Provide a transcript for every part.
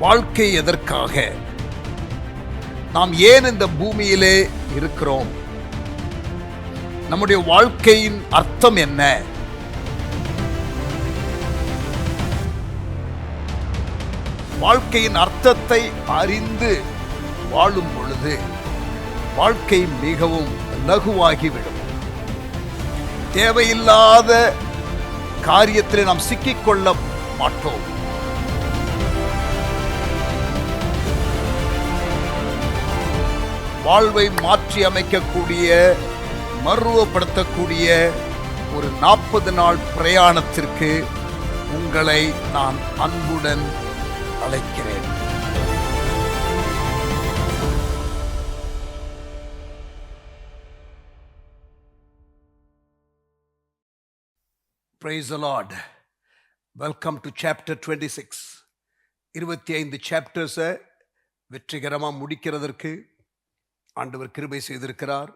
வாழ்க்கை எதற்காக? நாம் ஏன் இந்த பூமியிலே இருக்கிறோம்? நம்முடைய வாழ்க்கையின் அர்த்தம் என்ன? வாழ்க்கையின் அர்த்தத்தை அறிந்து வாழும் பொழுது வாழ்க்கை மிகவும் லகுவாகிவிடும். தேவையில்லாத காரியத்திலே நாம் சிக்கிக்கொள்ள மாட்டோம். வாழ்வை மாற்றி அமைக்கக்கூடிய, மறுவப்படுத்தக்கூடிய ஒரு 40 நாள் பிரயாணத்திற்கு உங்களை நான் அன்புடன் அழைக்கிறேன். Praise the Lord. Welcome to chapter 26. 25 சாப்டர்ஸை வெற்றிகரமாக முடிக்கிறதற்கு ஆண்டவர் கிருபை செய்திருக்கிறார்.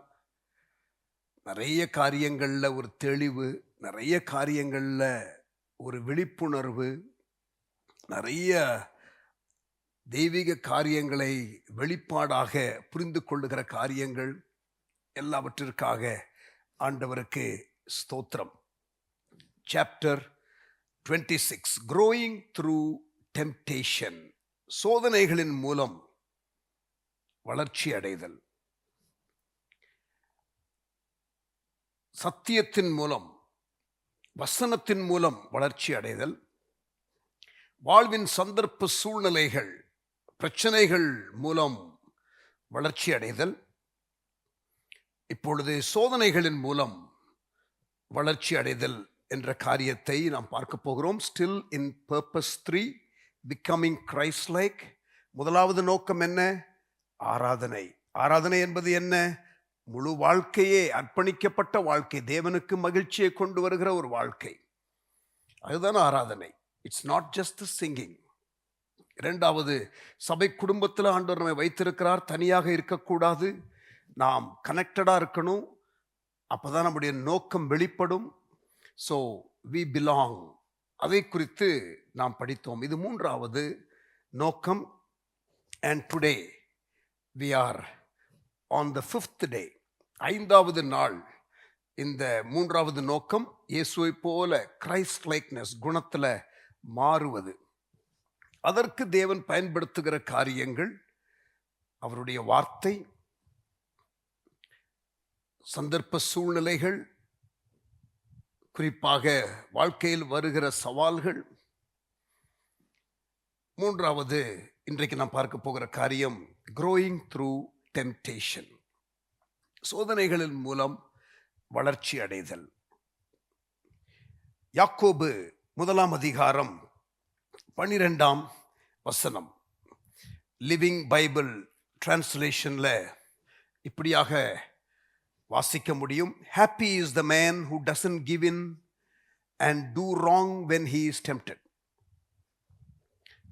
நிறைய காரியங்களில் ஒரு தெளிவு, நிறைய காரியங்களில் ஒரு விழிப்புணர்வு, நிறைய தெய்வீக காரியங்களை வெளிப்பாடாக புரிந்து கொள்ளுகிற காரியங்கள் எல்லாவற்றிற்காக ஆண்டவருக்கு ஸ்தோத்திரம். Chapter 26, growing through temptation. சோதனைகளின் மூலம் வளர்ச்சி அடைதல், சத்தியத்தின் மூலம், வசனத்தின் மூலம் வளர்ச்சி அடைதல், வாழ்வின் சந்தர்ப்ப சூழ்நிலைகள், பிரச்சனைகள் மூலம் வளர்ச்சி அடைதல், இப்பொழுது சோதனைகளின் மூலம் வளர்ச்சி அடைதல் என்ற காரியத்தை நாம் பார்க்க போகிறோம். Still in purpose 3, becoming Christ like. முதலாவது நோக்கம் என்ன? ஆராதனை. ஆராதனை என்பது என்ன? முழு வாழ்க்கையே அர்ப்பணிக்கப்பட்ட வாழ்க்கை, தேவனுக்கு மகிழ்ச்சியை கொண்டு வருகிற ஒரு வாழ்க்கை, அதுதான் ஆராதனை. It's not just singing. இரண்டாவது, சபை குடும்பத்தில் ஆண்டவர் நம்மை வைத்திருக்கிறார். தனியாக இருக்கக்கூடாது, நாம் கனெக்டடாக இருக்கணும். அப்போதான் நம்முடைய நோக்கம் வெளிப்படும். So we belong. அதை குறித்து நாம் படித்தோம். இது மூன்றாவது நோக்கம். And today we are on the 5th day, 5வது நாள். இந்த மூன்றாவது நோக்கம் இயேசுவை போல கிரைஸ்ட் லைக்னஸ், குணத்தில் மாறுவது. அதற்கு தேவன் பயன்படுத்துகிற காரியங்கள் அவருடைய வார்த்தை, சந்தர்ப்ப சூழ்நிலைகள், குறிப்பாக வாழ்க்கையில் வருகிற சவால்கள். மூன்றாவது இன்றைக்கு நாம் பார்க்க போகிற காரியம் growing through temptation. சோதனைகளின் மூலம் வளர்ச்சி அடைதல். யாக்கோபு 1 அதிகாரம் 12 வசனம், லிவிங் பைபிள் டிரான்ஸ்லேஷன்ல இப்படியாக வாசிக்க முடியும். Happy is the man who doesn't give in and do wrong when he is tempted.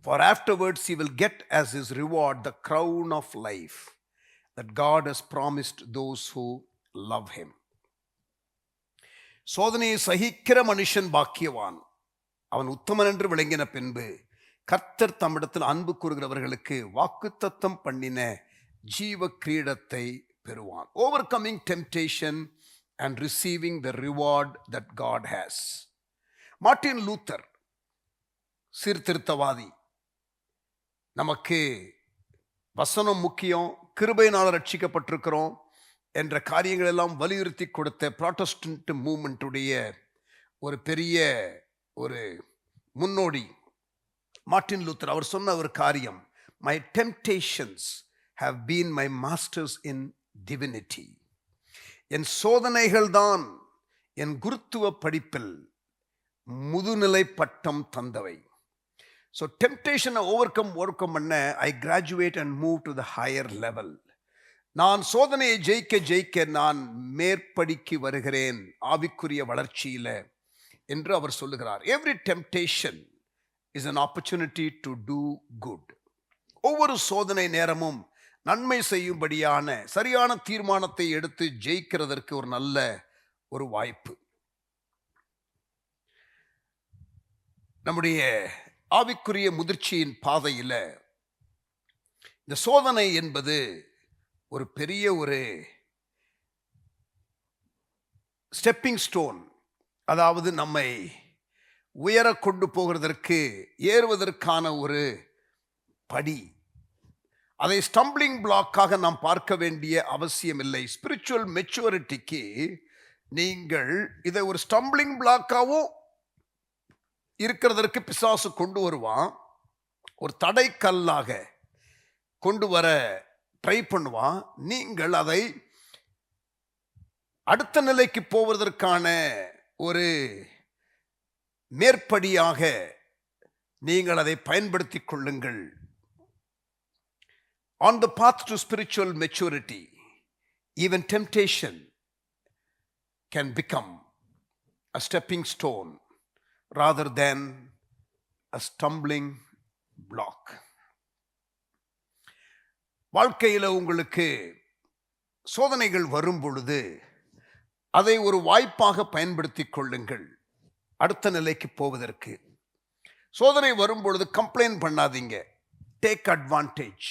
For afterwards he will get as his reward the crown of life that God has promised those who love him. சோதனையை சகிக்கிற மனுஷன் பாக்கியவான், அவன் உத்தமன் என்று விளங்கின பின்பு கர்த்தர் தம்மிடத்தில் அன்பு கூறுகிறவர்களுக்கு வாக்குத்தத்தம் பண்ணின ஜீவ கிரீடத்தை பெறுவான். Overcoming temptation and receiving the reward that God has. Martin Luther, சீர்திருத்தவாதி, நமக்கு வசனம் முக்கியம், கிருபையினால் ரட்சிக்கப்பட்டிருக்கிறோம் என்ற காரியங்கள் எல்லாம் வலியுறுத்தி கொடுத்த ப்ராட்டஸ்டன்ட் மூவ்மெண்ட்டுடைய ஒரு பெரிய ஒரு முன்னோடி மார்ட்டின் லூத்தர். அவர் சொன்ன ஒரு காரியம், my temptations have been my masters in divinity. என் சோதனைகள் தான் என் குருத்துவ படிப்பில் முதுநிலை பட்டம் தந்தவை. ஸோ டெம்டேஷனை ஓவர்கம் பண்ண I graduate and move to the higher level. நான் சோதனையை ஜெயிக்க நான் மேற்படிக்கு வருகிறேன் ஆவிக்குரிய வளர்ச்சியில் என்று அவர் சொல்லுகிறார். Every temptation is an opportunity to do good. ஒவ்வொரு சோதனை நேரமும் நன்மை செய்யும்படியான சரியான தீர்மானத்தை எடுத்து ஜெயிக்கிறதற்கு ஒரு நல்ல ஒரு வாய்ப்பு. நம்முடைய ஆவிக்குரிய முதிர்ச்சியின் பாதையில் இந்த சோதனை என்பது ஒரு பெரிய ஒரு ஸ்டெப்பிங் ஸ்டோன், அதாவது நம்மை உயர கொண்டு போகிறதற்கு ஏறுவதற்கான ஒரு படி. அதை ஸ்டம்பிளிங் பிளாக்காக நாம் பார்க்க வேண்டிய அவசியம் இல்லை. ஸ்பிரிச்சுவல் மெச்சூரிட்டிக்கு நீங்கள் இதை ஒரு ஸ்டம்பிளிங் பிளாக்காகவும் இருக்கிறதற்கு பிசாசு கொண்டு வருவான், ஒரு தடைக்கல்லாக கொண்டு வர ட்ரை பண்ணுவான். நீங்கள் அதை அடுத்த நிலைக்கு போவதற்கான ஒரு மேற்படியாக நீங்கள் அதை பயன்படுத்திக் கொள்ளுங்கள். On the path to spiritual maturity, even temptation can become a stepping stone rather than a stumbling block. வாழ்க்கையில் உங்களுக்கு சோதனைகள் வரும் பொழுது அதை ஒரு வாய்ப்பாக பயன்படுத்திக் கொள்ளுங்கள் அடுத்த நிலைக்கு போவதற்கு. சோதனை வரும் பொழுது கம்ப்ளைண்ட் பண்ணாதீங்க. Take advantage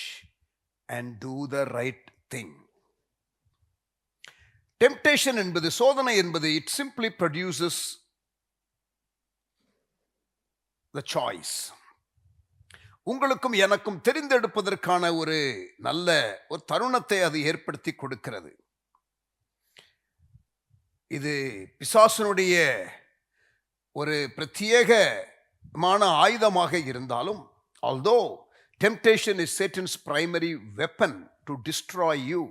and do the right thing. Temptation என்பது, சோதனை என்பது, it simply produces the choice. உங்களுக்கும் எனக்கும் தெரிந்தெடுப்பதற்கான ஒரு நல்ல ஒரு தருணத்தை அது ஏற்படுத்தி கொடுக்கிறது. இது பிசாசனுடைய ஒரு பிரத்யேகமான ஆயுதமாக இருந்தாலும், although temptation is Satan's primary weapon to destroy you,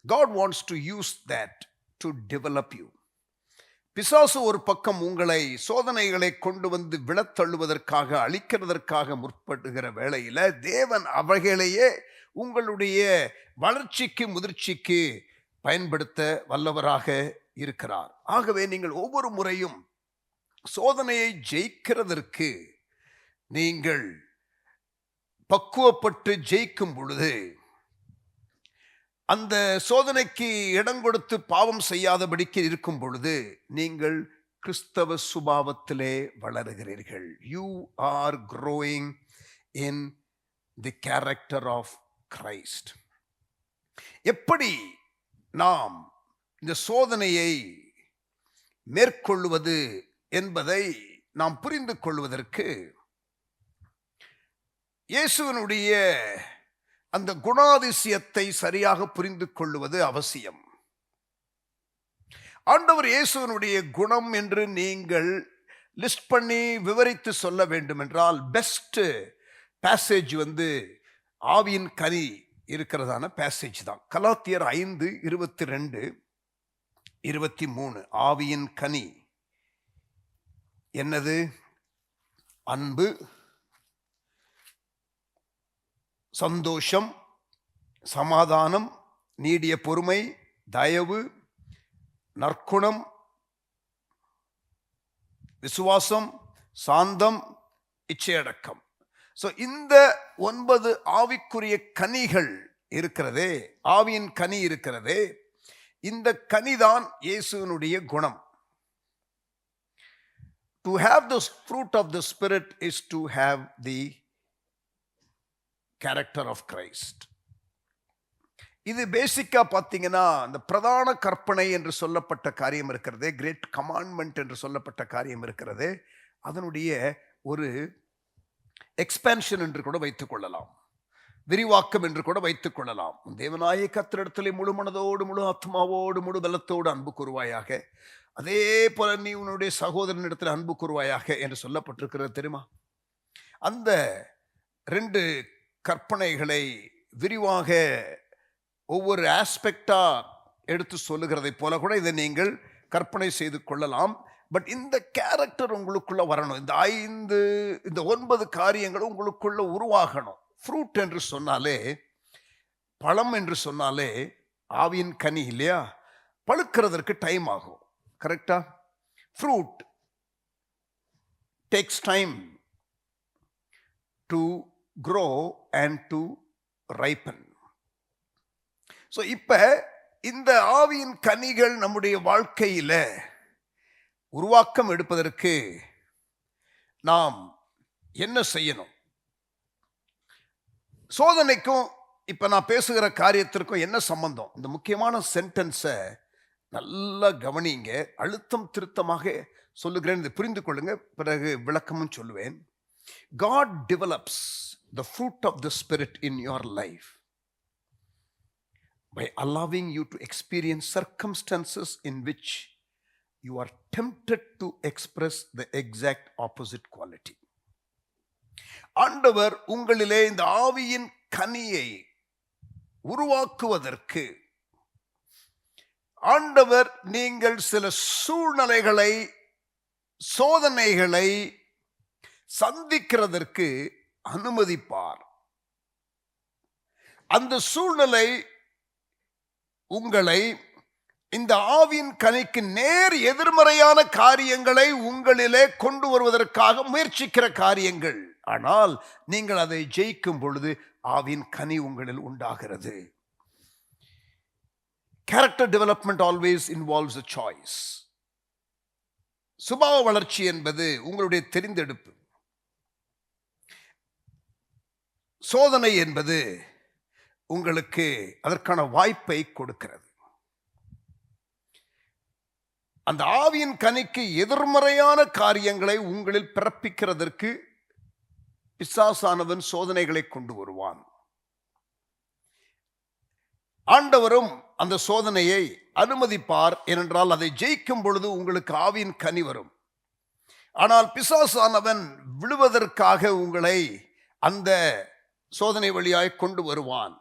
God wants to use that to develop you. பிசாசு ஒரு பக்கம் உங்களை சோதனைகளை கொண்டு வந்து விழத்தள்ளுவதற்காக, அழிக்கிறதற்காக முற்படுகிற வேளையில தேவன் அவைகளையே உங்களுடைய வளர்ச்சிக்கு, முதிர்ச்சிக்கு பயன்படுத்த வல்லவராக இருக்கிறார். ஆகவே நீங்கள் ஒவ்வொரு முறையும் சோதனையை ஜெயிக்கிறதற்கு நீங்கள் பக்குவப்பட்டு ஜெயிக்கும் பொழுது, அந்த சோதனைக்கு இடம் கொடுத்து பாவம் செய்யாதபடிக்கு இருக்கும் பொழுது நீங்கள் கிறிஸ்தவ சுபாவத்திலே வளருகிறீர்கள். You are growing in the character of Christ. எப்படி நாம் இந்த சோதனையை மேற்கொள்வது என்பதை நாம் புரிந்து கொள்வதற்கு இயேசுவினுடைய அந்த குணாதிசயத்தை சரியாக புரிந்து கொள்வது அவசியம். ஆண்டவர் இயேசுவினுடைய குணம் என்று நீங்கள் லிஸ்ட் பண்ணி விவரித்து சொல்ல வேண்டும் என்றால், பெஸ்ட் பேசேஜ் ஆவியின் கனி இருக்கிறதான பேசேஜ் தான். கலாத்தியர் 5:22-23. ஆவியின் கனி என்னது? அன்பு, சந்தோஷம், சமாதானம், நீடிய பொறுமை, தயவு, நற்குணம், விசுவாசம், சாந்தம், இச்சையடக்கம். ஸோ இந்த 9 ஆவிக்குரிய கனிகள் இருக்கிறதே, ஆவியின் கனி இருக்கிறதே, இந்த கனிதான் இயேசுவினுடைய குணம். To have the fruit of the Spirit is to have the character of Christ. இது பேசிக்கா பார்த்தீங்கன்னா, இந்த பிரதான கற்பனை என்று சொல்லப்பட்ட காரியம் இருக்கிறது, கிரேட் கமாண்ட்மெண்ட் என்று சொல்லப்பட்ட காரியம் இருக்கிறது, அதனுடைய ஒரு எக்ஸ்பேன்ஷன் என்று கூட வைத்துக் கொள்ளலாம், விரிவாக்கம் என்று கூட வைத்துக் கொள்ளலாம். தேவனாய கர்த்தரிடத்திலே முழு மனதோடு, முழு ஆத்மாவோடு, முழு பலத்தோடு அன்பு கூறுவாயாக, அதே போல நீ உன்னுடைய சகோதரனிடத்தில் அன்பு கூறுவாயாக என்று சொல்லப்பட்டிருக்கிறது தெரியுமா? அந்த 2 கற்பனைகளை விரிவாக ஒவ்வொரு ஆஸ்பெக்டா எடுத்து சொல்லுகிறதை போல கூட இதை நீங்கள் கற்பனை செய்து கொள்ளலாம். பட் இந்த கேரக்டர் உங்களுக்குள்ள வரணும். இந்த 9 காரியங்களும் உங்களுக்குள்ள உருவாகணும். ஃப்ரூட் என்று சொன்னாலே, பழம் என்று சொன்னாலே ஆவியின் கனி இல்லையா? பழுக்கிறதற்கு டைம் ஆகும். கரெக்டா? Fruit takes time to grow and to ripen. So இப்போ இந்த ஆவியின் கனிகள் நம்முடைய வாழ்க்கையில் உருவாக்கம் எடுப்பதற்கு நாம் என்ன செய்யணும்? சோதனைக்கும் இப்ப நான் பேசுகிற காரியத்திற்கும் என்ன சம்பந்தம்? இந்த முக்கியமான சென்டென்ஸை நல்லா கவனிங்க. அழுத்தம் திருத்தமாக சொல்லுகிறேன், இதை புரிந்து கொள்ளுங்க, பிறகு விளக்கமும் சொல்லுவேன். God develops the fruit of the Spirit in your life by allowing you to experience circumstances in which you are tempted to express the exact opposite quality. ஆண்டவர் உங்களிலே இந்த ஆவியின் கனியை உருவாக்குவதற்கு ஆண்டவர் நீங்கள் சில சூழ்நிலைகளை, சோதனைகளை சந்திக்கிறதற்கு அனுமதிப்பார். அந்த சூழ்நிலை உங்களை இந்த ஆவியின் கனிக்கு நேர் எதிர்மறையான காரியங்களை உங்களிலே கொண்டு வருவதற்காக முயற்சிக்கிற காரியங்கள். ஆனால் நீங்கள் அதை ஜெயிக்கும் பொழுது ஆவியின் கனி உங்களில் உண்டாகிறது. Character development always involves a choice. சுபாவ வளர்ச்சி என்பது உங்களுடைய தெரிந்தெடுப்பு. சோதனை என்பது உங்களுக்கு அதற்கான வாய்ப்பை கொடுக்கிறது. அந்த ஆவியின் கனிக்கு எதிர்மறையான காரியங்களை உங்களில் பிறப்பிக்கிறதற்கு பிசாசானவன் சோதனைகளை கொண்டு வருவான். ஆண்டவரும் அந்த சோதனையை அனுமதிப்பார். ஏனென்றால் அதை ஜெயிக்கும் பொழுது உங்களுக்கு ஆவியின் கனி வரும். ஆனால் பிசாசானவன் விழுவதற்காக உங்களை அந்த சோதனை வழியாய் கொண்டு வருவான்.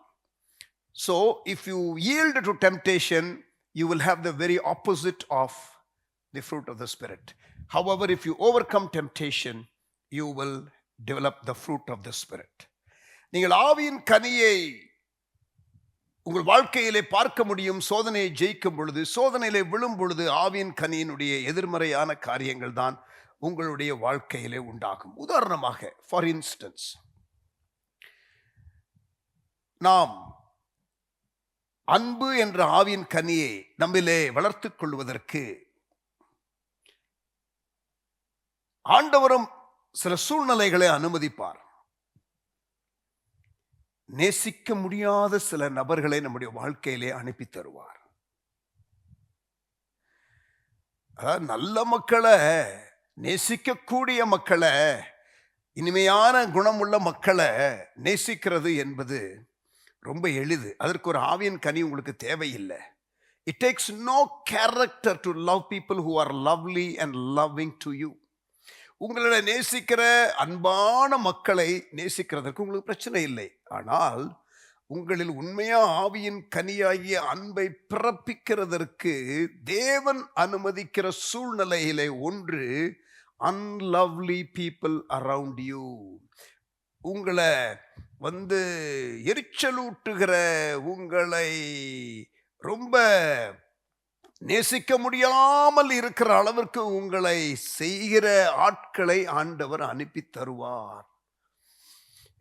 So if you yield to temptation, you will have the very opposite of the fruit of the Spirit. However, if you overcome temptation, you will develop the fruit of the Spirit. நீங்கள் ஆவியின் கனியை உங்கள் வாழ்க்கையிலே பார்க்க முடியும். சோதனையை ஜெயிக்கும் பொழுது, சோதனையிலே விழும் பொழுது ஆவியின் கனியினுடைய எதிர்மறையான காரியங்கள் தான் உங்களுடைய வாழ்க்கையிலே உண்டாகும். உதாரணமாக, ஃபார் இன்ஸ்டன்ஸ், நாம் அன்பு என்ற ஆவியின் கனியை நம்மிலே வளர்த்துக் கொள்வதற்கு ஆண்டவரும் சில சூழ்நிலைகளை அனுமதிப்பார். நேசிக்க முடியாத சில நபர்களை நம்முடைய வாழ்க்கையிலே அனுப்பி தருவார். அதாவது நல்ல மக்களை, நேசிக்கக்கூடிய மக்களை, இனிமையான குணமுள்ள மக்களை நேசிக்கிறது என்பது ரொம்ப எளிது. அதற்கு ஒரு ஆவியின் கனி உங்களுக்கு தேவையில்லை. It takes no character to love people who are lovely and loving to you. உங்களை நேசிக்கிற அன்பான மக்களை நேசிக்கிறதற்கு உங்களுக்கு பிரச்சனை இல்லை. ஆனால் உங்களில் உண்மையா ஆவியின் கனியாகிய அன்பை பிறப்பிக்கிறதற்கு தேவன் அனுமதிக்கிற சூழ்நிலையிலே ஒன்று, unlovely people around you. உங்களை எரிச்சலூட்டுகிற, உங்களை ரொம்ப நேசிக்க முடியாமல் இருக்கிற அளவிற்கு உங்களை செய்கிற ஆட்களை ஆண்டவர் அனுப்பி தருவார்.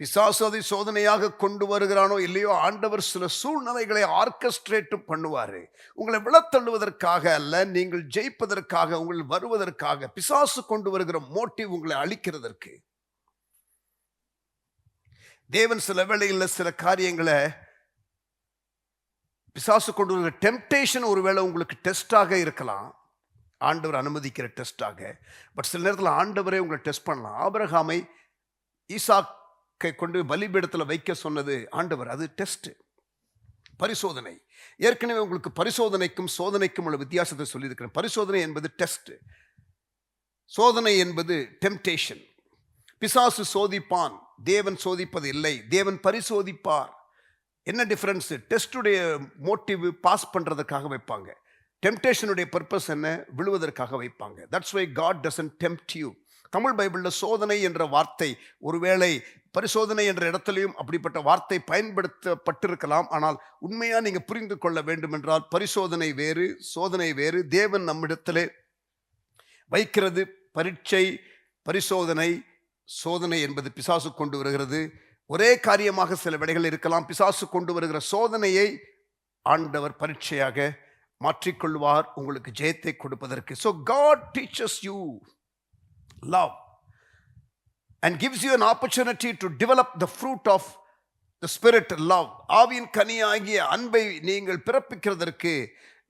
பிசாசு அதை சோதனையாக கொண்டு வருகிறானோ இல்லையோ, ஆண்டவர் சில சூழ்நிலைகளை ஆர்கெஸ்ட்ரேட் பண்ணுவாரு. உங்களை விழத்தள்ளுவதற்காக அல்ல, நீங்கள் ஜெயிப்பதற்காக, உங்கள் வருவதற்காக. பிசாசு கொண்டு வருகிற மோட்டிவ் உங்களை அழிக்கிறதற்கு. தேவன் சில வேளையில் சில காரியங்களை, பிசாசு கொண்டு வருகிற டெம்டேஷன் ஒருவேளை உங்களுக்கு டெஸ்டாக இருக்கலாம், ஆண்டவர் அனுமதிக்கிற டெஸ்டாக. பட் சில நேரத்தில் ஆண்டவரே உங்களை டெஸ்ட் பண்ணலாம். ஆபிரகாமை ஈசாக்கை கொண்டு பலிபீடத்தில் வைக்க சொன்னது ஆண்டவர். அது டெஸ்ட், பரிசோதனை. ஏற்கனவே உங்களுக்கு பரிசோதனைக்கும் சோதனைக்கும் உள்ள வித்தியாசத்தை சொல்லியிருக்கிறேன். பரிசோதனை என்பது டெஸ்ட், சோதனை என்பது டெம்டேஷன். பிசாசு சோதிப்பான், தேவன் சோதிப்பது இல்லை. தேவன் பரிசோதிப்பார். என்ன டிஃபரன்ஸ்? டெஸ்டுடைய மோட்டிவ் பாஸ் பண்றதுக்காக வைப்பாங்க. டெம்டேஷனுடைய பர்பஸ் என்ன? விழுவதற்காக வைப்பாங்க. That's why God doesn't tempt you. Tamil பைபிளில் சோதனை என்ற வார்த்தை, ஒருவேளை பரிசோதனை என்ற இடத்துலையும் அப்படிப்பட்ட வார்த்தை பயன்படுத்தப்பட்டிருக்கலாம். ஆனால் உண்மையாக நீங்கள் புரிந்து கொள்ள வேண்டும் என்றால், பரிசோதனை வேறு, சோதனை வேறு. தேவன் நம்மிடத்திலே வைக்கிறது பரீட்சை, பரிசோதனை. சோதனை என்பது பிசாசு கொண்டு வருகிறது. ஒரே காரியமாக சில விடைகள் இருக்கலாம். பிசாசு கொண்டு வருகிற சோதனையை ஆண்டவர் பரீட்சையாக மாற்றிக்கொள்வார், உங்களுக்கு ஜெயத்தை கொடுப்பதற்கு. So God teaches you love and gives you an opportunity to develop the fruit of the spirit love, ஆவியின் கனியாகிய அன்பை நீங்கள் பிறப்பிக்கிறதற்கு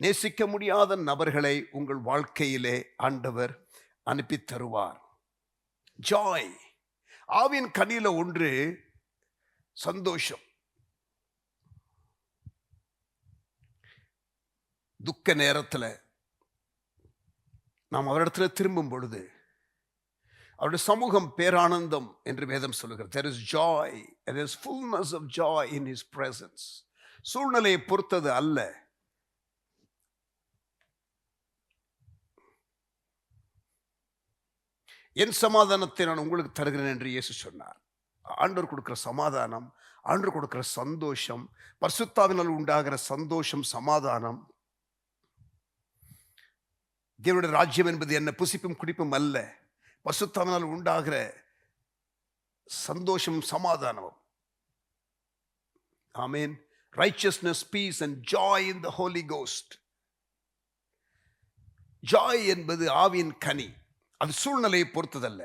நேசிக்க முடியாத நபர்களை உங்கள் வாழ்க்கையிலே ஆண்டவர் அனுப்பி தருவார். ஜாய், ஆவியின் கனியில ஒன்று சந்தோஷம். துக்க நேரத்தில் நாம் அவரிடத்துல திரும்பும் பொழுது அவருடைய சமூகம் பேரானந்தம் என்று வேதம் சொல்லுகிறது. There is joy, there is fullness of joy in his presence. சூழ்நிலையை பொறுத்தது அல்ல. என் சமாதானத்தை நான் உங்களுக்கு தருகிறேன் என்று இயேசு சொன்னார். ஆண்டவர் கொடுக்கிற சமாதானம், ஆண்டவர் கொடுக்கிற சந்தோஷம், பரிசுத்தாவினால் உண்டாகிற சந்தோஷம், சமாதானம். தேவனுடைய ராஜ்யம் என்பது என்ன புசிப்பும் குடிப்பும் அல்ல, பரிசுத்தாவினால் உண்டாகிற சந்தோஷம், சமாதானம். ஆமென். Righteousness, peace and joy in the Holy Ghost. Joy என்பது ஆவியின் கனி. அது சூழ்நிலையை பொறுத்ததல்ல.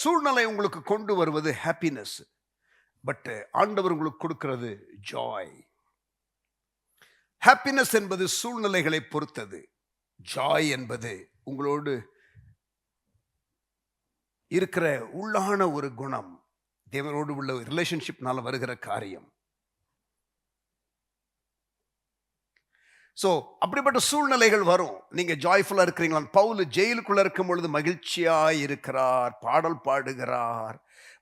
சூழ்நிலை உங்களுக்கு கொண்டு வருவது ஹாப்பினஸ், பட் ஆண்டவர் உங்களுக்கு கொடுக்கிறது ஜாய். ஹாப்பினஸ் என்பது சூழ்நிலைகளை பொறுத்தது. ஜாய் என்பது உங்களோடு இருக்கிற உள்ளான ஒரு குணம், தேவனோடு உள்ள ரிலேஷன்ஷிப்னால வருகிற காரியம். ஸோ அப்படிப்பட்ட சூழ்நிலைகள் வரும். நீங்க ஜாய்ஃபுல்லா இருக்கிறீங்களா? பவுல் ஜெயிலுக்குள்ள இருக்கும் பொழுது மகிழ்ச்சியாய் இருக்கிறார், பாடல் பாடுகிறார்,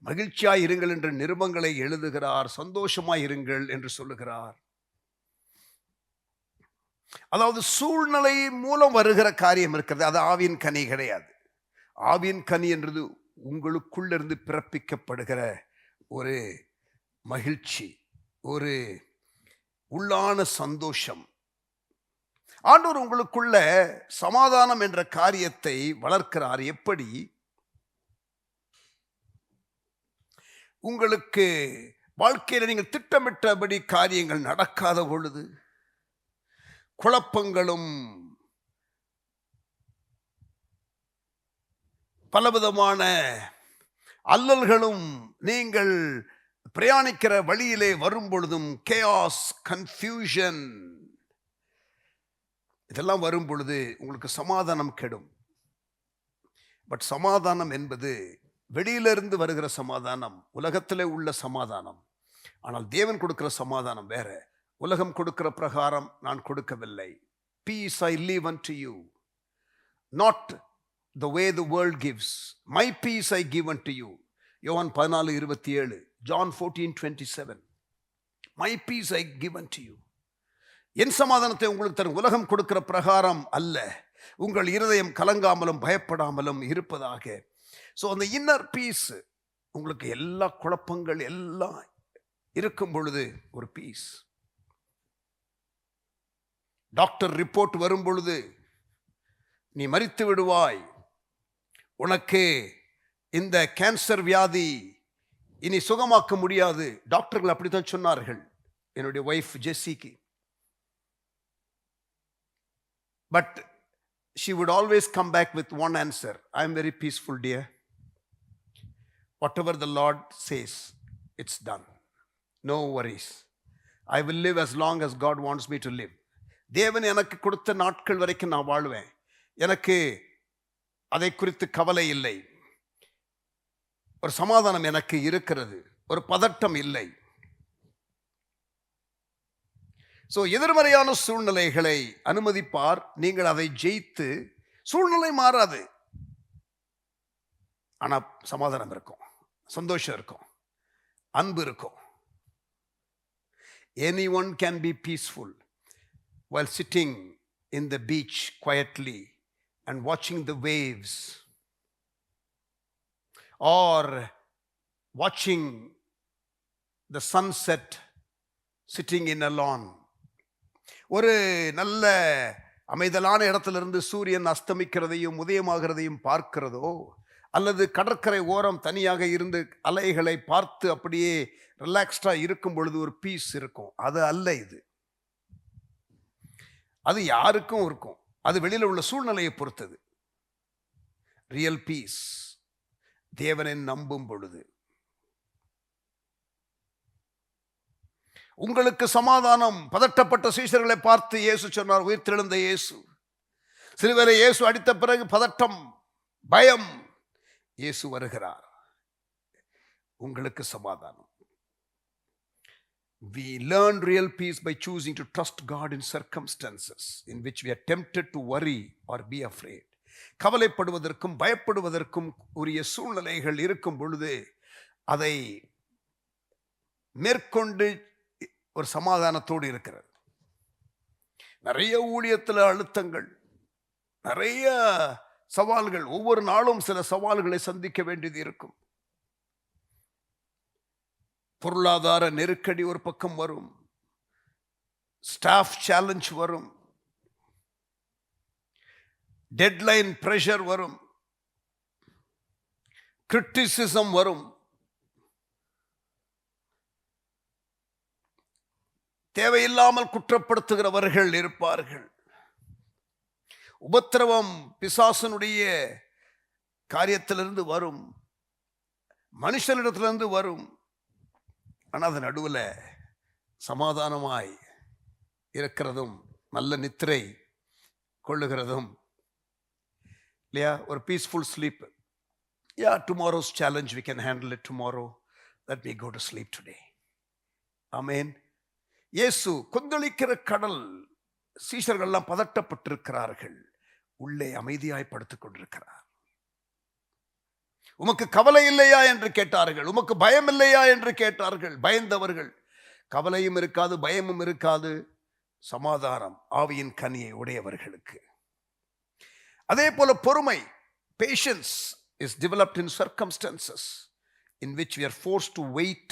மகிழ்ச்சியாய் இருங்கள் என்ற நிருபங்களை எழுதுகிறார், சந்தோஷமாய் இருங்கள் என்று சொல்லுகிறார். அதாவது சூழ்நிலை மூலம் வருகிற காரியம் இருக்கிறது, அது ஆவியின் கனி கிடையாது. ஆவியின் கனி என்றது உங்களுக்குள்ளிருந்து பிறப்பிக்கப்படுகிற ஒரு மகிழ்ச்சி, ஒரு உள்ளான சந்தோஷம். ஆண்டவர் உங்களுக்குள்ள சமாதானம் என்ற காரியத்தை வளர்க்கிறார். எப்படி? உங்களுக்கு வாழ்க்கையில் நீங்கள் திட்டமிட்டபடி காரியங்கள் நடக்காத பொழுது, குழப்பங்களும் பலவிதமான அல்லல்களும் நீங்கள் பிரயாணிக்கிற வழியிலே வரும் பொழுதும், chaos, confusion இதெல்லாம் வரும் பொழுது உங்களுக்கு சமாதானம் கெடும். பட் சமாதானம் என்பது வெளியிலிருந்து வருகிற சமாதானம், உலகத்திலே உள்ள சமாதானம். ஆனால் தேவன் கொடுக்கிற சமாதானம் வேற. உலகம் கொடுக்கிற பிரகாரம் நான் கொடுக்கவில்லை. Peace I leave unto you, not the way the world gives. My peace I give unto you. யோவான் 14:27, John 14:27. My peace I give unto you. என் சமாதானத்தை உங்களுக்கு தரும், உலகம் கொடுக்கிற பிரகாரம் அல்ல. உங்கள் இருதயம் கலங்காமலும் பயப்படாமலும் இருப்பதாக. ஸோ அந்த இன்னர் பீஸ், உங்களுக்கு எல்லா குழப்பங்கள் எல்லாம் இருக்கும் பொழுது ஒரு பீஸ். டாக்டர் ரிப்போர்ட் வரும் பொழுது நீ மரித்து விடுவாய், உனக்கு இந்த கேன்சர் வியாதி இனி சுகமாக்க முடியாது. டாக்டர்கள் அப்படித்தான் சொன்னார்கள் என்னுடைய wife ஜெஸ்ஸிக்கு. But she would always come back with one answer: I am very peaceful, dear. Whatever the Lord says, it's done. No worries. I will live as long as God wants me to live. தேவன் எனக்கு கொடுத்த நாட்கள் வரைக்கும் நான் வாழ்வேன். எனக்கு அதை குறித்து கவலை இல்லை. ஒரு சமாதானம் எனக்கு இருக்கிறது, ஒரு பதட்டம் இல்லை. ஸோ எதிர்மறையான சூழ்நிலைகளை அனுமதிப்பார். நீங்கள் அதை ஜெயித்து, சூழ்நிலை மாறாது, ஆனால் சமாதானம் இருக்கும், சந்தோஷம் இருக்கும், அன்பு இருக்கும். Anyone can be peaceful while sitting in the beach quietly and watching the waves, or watching the sunset sitting in a lawn. ஒரு நல்ல அமைதலான இடத்திலிருந்து சூரியன் அஸ்தமிக்கிறதையும் உதயமாகிறதையும் பார்க்கிறதோ, அல்லது கடற்கரை ஓரம் தனியாக இருந்து அலைகளை பார்த்து அப்படியே ரிலாக்ஸ்டா இருக்கும் பொழுது ஒரு பீஸ் இருக்கும். அது அல்ல இது. அது யாருக்கும் இருக்கும், அது வெளியில் உள்ள சூழ்நிலையை பொறுத்தது. ரியல் பீஸ் தேவனை நம்பும் பொழுது. உங்களுக்கு சமாதானம். பதட்டப்பட்ட சீஷர்களை பார்த்து இயேசு சொன்னார், உயிர்த்தெழுந்த இயேசு. சிலுவையிலே இயேசு அடித்த பிறகு பதட்டம், பயம். இயேசு வருகிறார், உங்களுக்கு சமாதானம். We learn real peace by choosing to trust God in circumstances in which we are tempted to worry or be afraid. கவலைப்படுவதற்கும் பயப்படுவதற்கும் உரிய சூழ்நிலைகள் இருக்கும் பொழுது அதை மேற்கொண்டு ஒரு சமாதானத்தோடு இருக்கிறது. நிறைய ஊழியத்தில் அழுத்தங்கள், நிறைய சவால்கள், ஒவ்வொரு நாளும் சில சவால்களை சந்திக்க வேண்டியது இருக்கும். பொருளாதார நெருக்கடி ஒரு பக்கம் வரும், ஸ்டாஃப் சேலஞ்ச் வரும், டெட்லைன் பிரஷர் வரும், கிரிட்டிசிசம் வரும், தேவையில்லாமல் குற்றப்படுத்துகிறவர்கள் இருப்பார்கள், உபத்திரவம் பிசாசனுடைய காரியத்திலிருந்து வரும், மனுஷனிடத்திலிருந்து வரும். ஆனால் அது நடுவில் சமாதானமாய் இருக்கிறதும் நல்ல நித்திரை கொள்ளுகிறதும் இல்லையா, ஒரு peaceful sleep. Tomorrow's challenge we can handle it tomorrow, let me go to sleep today. Amen. Yesu கொந்தளிக்கிற கடல், சீஷர்கள்லாம் பதட்டப்பட்டிருக்கிறார்கள், உள்ளே அமைதியாய் படுத்துக் கொண்டிருக்கிறார். உமக்கு கவலை இல்லையா என்று கேட்டார்கள், உமக்கு பயம் இல்லையா என்று கேட்டார்கள். பயந்தவர்கள். கவலையும் இருக்காது, பயமும் இருக்காது, சமாதானம், ஆவியின் கனியை உடையவர்களுக்கு. அதே போல பொறுமை, patience is developed in circumstances in which we are forced to wait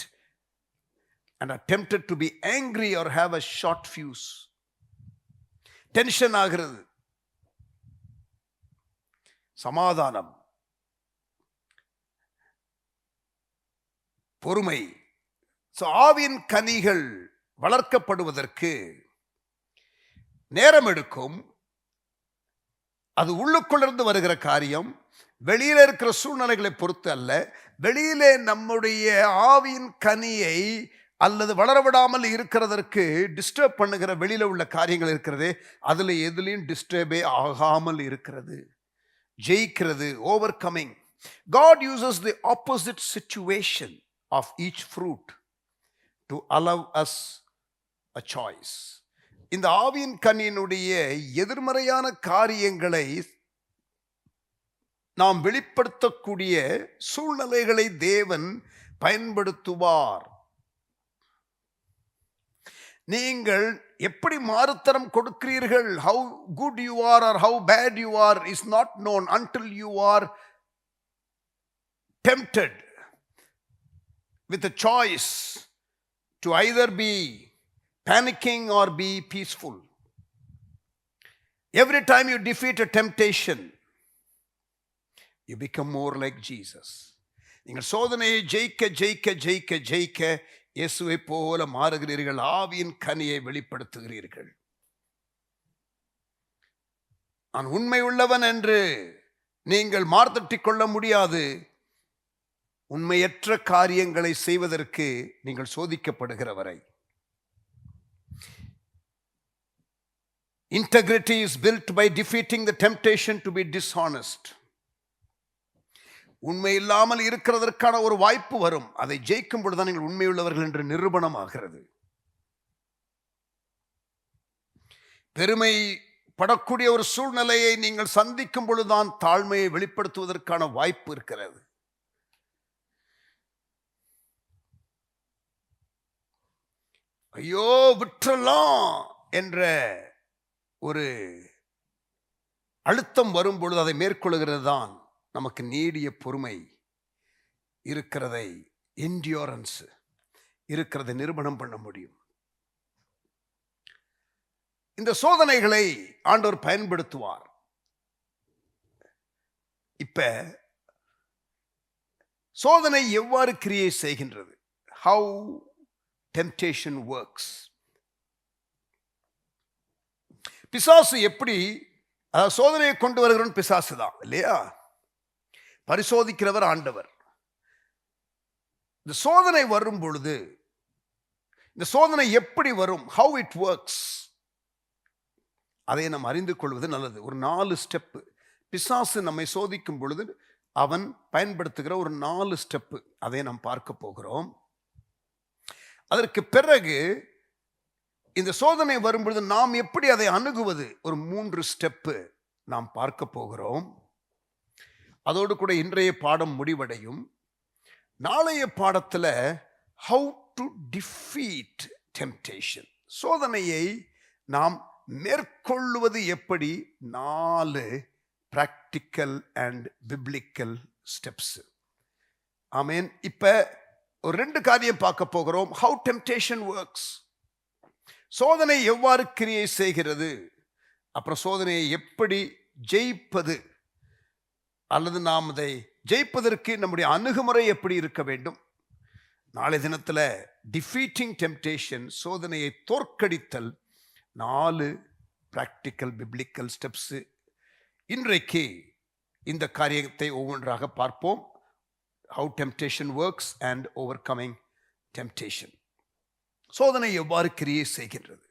and are tempted to be angry or have a short fuse. Tension ஆகிறது. சமாதானம், பொறுமை. ஆவியின் கனிகள் வளர்க்கப்படுவதற்கு நேரம் எடுக்கும். அது உள்ளுக்குள்ளிருந்து வருகிற காரியம், வெளியில இருக்கிற சூழ்நிலைகளை பொறுத்து அல்ல. வெளியிலே நம்முடைய ஆவியின் கனியை அல்லது வளரவிடாமல் இருக்கிறதற்கு டிஸ்டர்ப் பண்ணுகிற வெளியில உள்ள காரியங்கள் இருக்கிறது, அதுல எதுலையும் டிஸ்டர்பே ஆகாமல் இருக்கிறது, ஜெயிக்கிறது, over coming. God uses the opposite situation of each fruit to allow us a choice. இந்த ஆவியின் கனியினுடைய எதிர்மறையான காரியங்களை நாம் வெளிப்படுத்தக்கூடிய சூழ்நிலைகளை தேவன் பயன்படுத்துவார். நீங்கள் எப்படி மாறுத்தரம் கொடுக்கிறீர்கள், how good you are or how bad you are is not known until you are tempted with a choice to either be panicking or be peaceful. Every time you defeat a temptation, you become more like Jesus. நீங்கள் சோதனையை ஜெயிக்க ஜெயிக்க ஜெயிக்க ஜெயிக்க இயேசுவை போல மாறுகிறீர்கள், ஆவியின் கனியை வெளிப்படுத்துகிறீர்கள். நான் உண்மை உள்ளவன் என்று நீங்கள் மார்த்தட்டிக் கொள்ள முடியாது. உண்மையற்ற காரியங்களை செய்வதற்கு நீங்கள் சோதிக்கப்படுகிற வரை. Integrity is built by defeating the temptation to be dishonest. உண்மை இல்லாமல் இருக்கிறதற்கான ஒரு வாய்ப்பு வரும், அதை ஜெயிக்கும் பொழுதுதான் நீங்கள் உண்மையுள்ளவர்கள் என்று நிரூபணம் ஆகிறது. பெருமை படக்கூடிய ஒரு சூழ்நிலையை நீங்கள் சந்திக்கும் பொழுதுதான் தாழ்மையை வெளிப்படுத்துவதற்கான வாய்ப்பு இருக்கிறது. ஐயோ விட்டுறலாம் என்ற ஒரு அழுத்தம் வரும் பொழுது அதை மேற்கொள்கிறது தான் நமக்கு நீடிய பொறுமை இருக்கிறதை, என்டியூரன்ஸ் இருக்கிறதை நிரூபணம் பண்ண முடியும். இந்த சோதனைகளை ஆண்டவர் பயன்படுத்துவார். இப்ப சோதனை எவ்வாறு கிரியை செய்கின்றது, how temptation works. பிசாசு எப்படி சோதனையை கொண்டு வருகிறோம், பிசாசு தான் இல்லையா, பரிசோதிக்கிறவர் ஆண்டவர். இந்த சோதனை வரும் பொழுது இந்த சோதனை எப்படி வரும், ஹவு இட் ஒர்க்ஸ், அதை நாம் அறிந்து கொள்வது நல்லது. ஒரு 4 ஸ்டெப்பு பிசாசு நம்மை சோதிக்கும் பொழுது அவன் பயன்படுத்துகிற ஒரு 4 ஸ்டெப்பு, அதை நாம் பார்க்க போகிறோம். அதற்கு பிறகு இந்த சோதனை வரும்பொழுது நாம் எப்படி அதை அணுகுவது, ஒரு 3 ஸ்டெப்பு நாம் பார்க்க போகிறோம். அதோடு கூட இன்றைய பாடம் முடிவடையும். நாளைய பாடத்தில் ஹவு டு டிஃபீட் டெம்டேஷன், சோதனையை நாம் மேற்கொள்வது எப்படி, 4 பிராக்டிக்கல் அண்ட் பிப்ளிக்கல் ஸ்டெப்ஸ். ஆமேன். இப்ப ஒரு 2 காரியம் பார்க்க போகிறோம். ஹவு டெம்டேஷன் ஒர்க்ஸ், சோதனை எவ்வாறு கிரியை செய்கிறது, அப்புறம் சோதனையை எப்படி ஜெயிப்பது, அல்லது நாம் அதை ஜெயிப்பதற்கு நம்முடைய அணுகுமுறை எப்படி இருக்க வேண்டும். நாளை தினத்தில் டிஃபீட்டிங் டெம்டேஷன், சோதனையை தோற்கடித்தல், 4 பிராக்டிக்கல் பிப்ளிக்கல் ஸ்டெப்ஸ். இன்றைக்கு இந்த காரியத்தை ஒவ்வொன்றாக பார்ப்போம். How temptation works and over coming temptation. சோதனை எவ்வாறு கிரியை செய்கின்றது.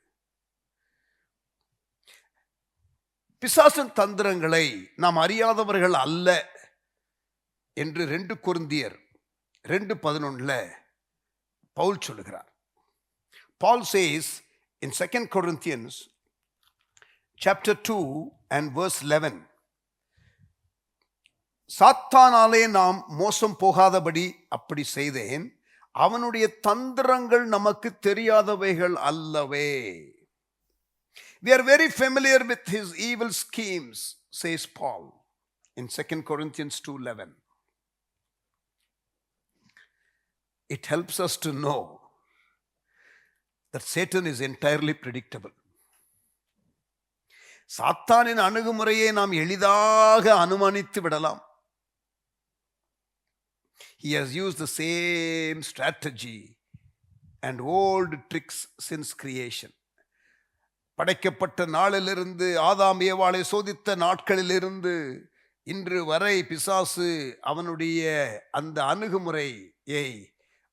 பிசாசின் தந்திரங்களை நாம் அறியாதவர்கள் அல்ல என்று 2 கொரிந்தியர் 2:11 பவுல் சொல்லுகிறார். Paul says in 2 Corinthians chapter 2 and verse 11, சாத்தானாலே நாம் மோசம் போகாதபடி அப்படி செய்தேன், அவனுடைய தந்திரங்கள் நமக்கு தெரியாதவைகள் அல்லவே. We are very familiar with his evil schemes, says Paul in 2 Corinthians 2:11. It helps us to know that Satan is entirely predictable. சாத்தானின் அணுகுமுறையை நாம் எளிதாக அனுமானித்து விடலாம். He has used the same strategy and old tricks since creation. படைக்கப்பட்ட நாளிலிருந்து, ஆதாம் ஏவாளை சோதித்த நாட்களிலிருந்து இன்று வரை பிசாசு அவனுடைய அந்த அணுகுமுறையை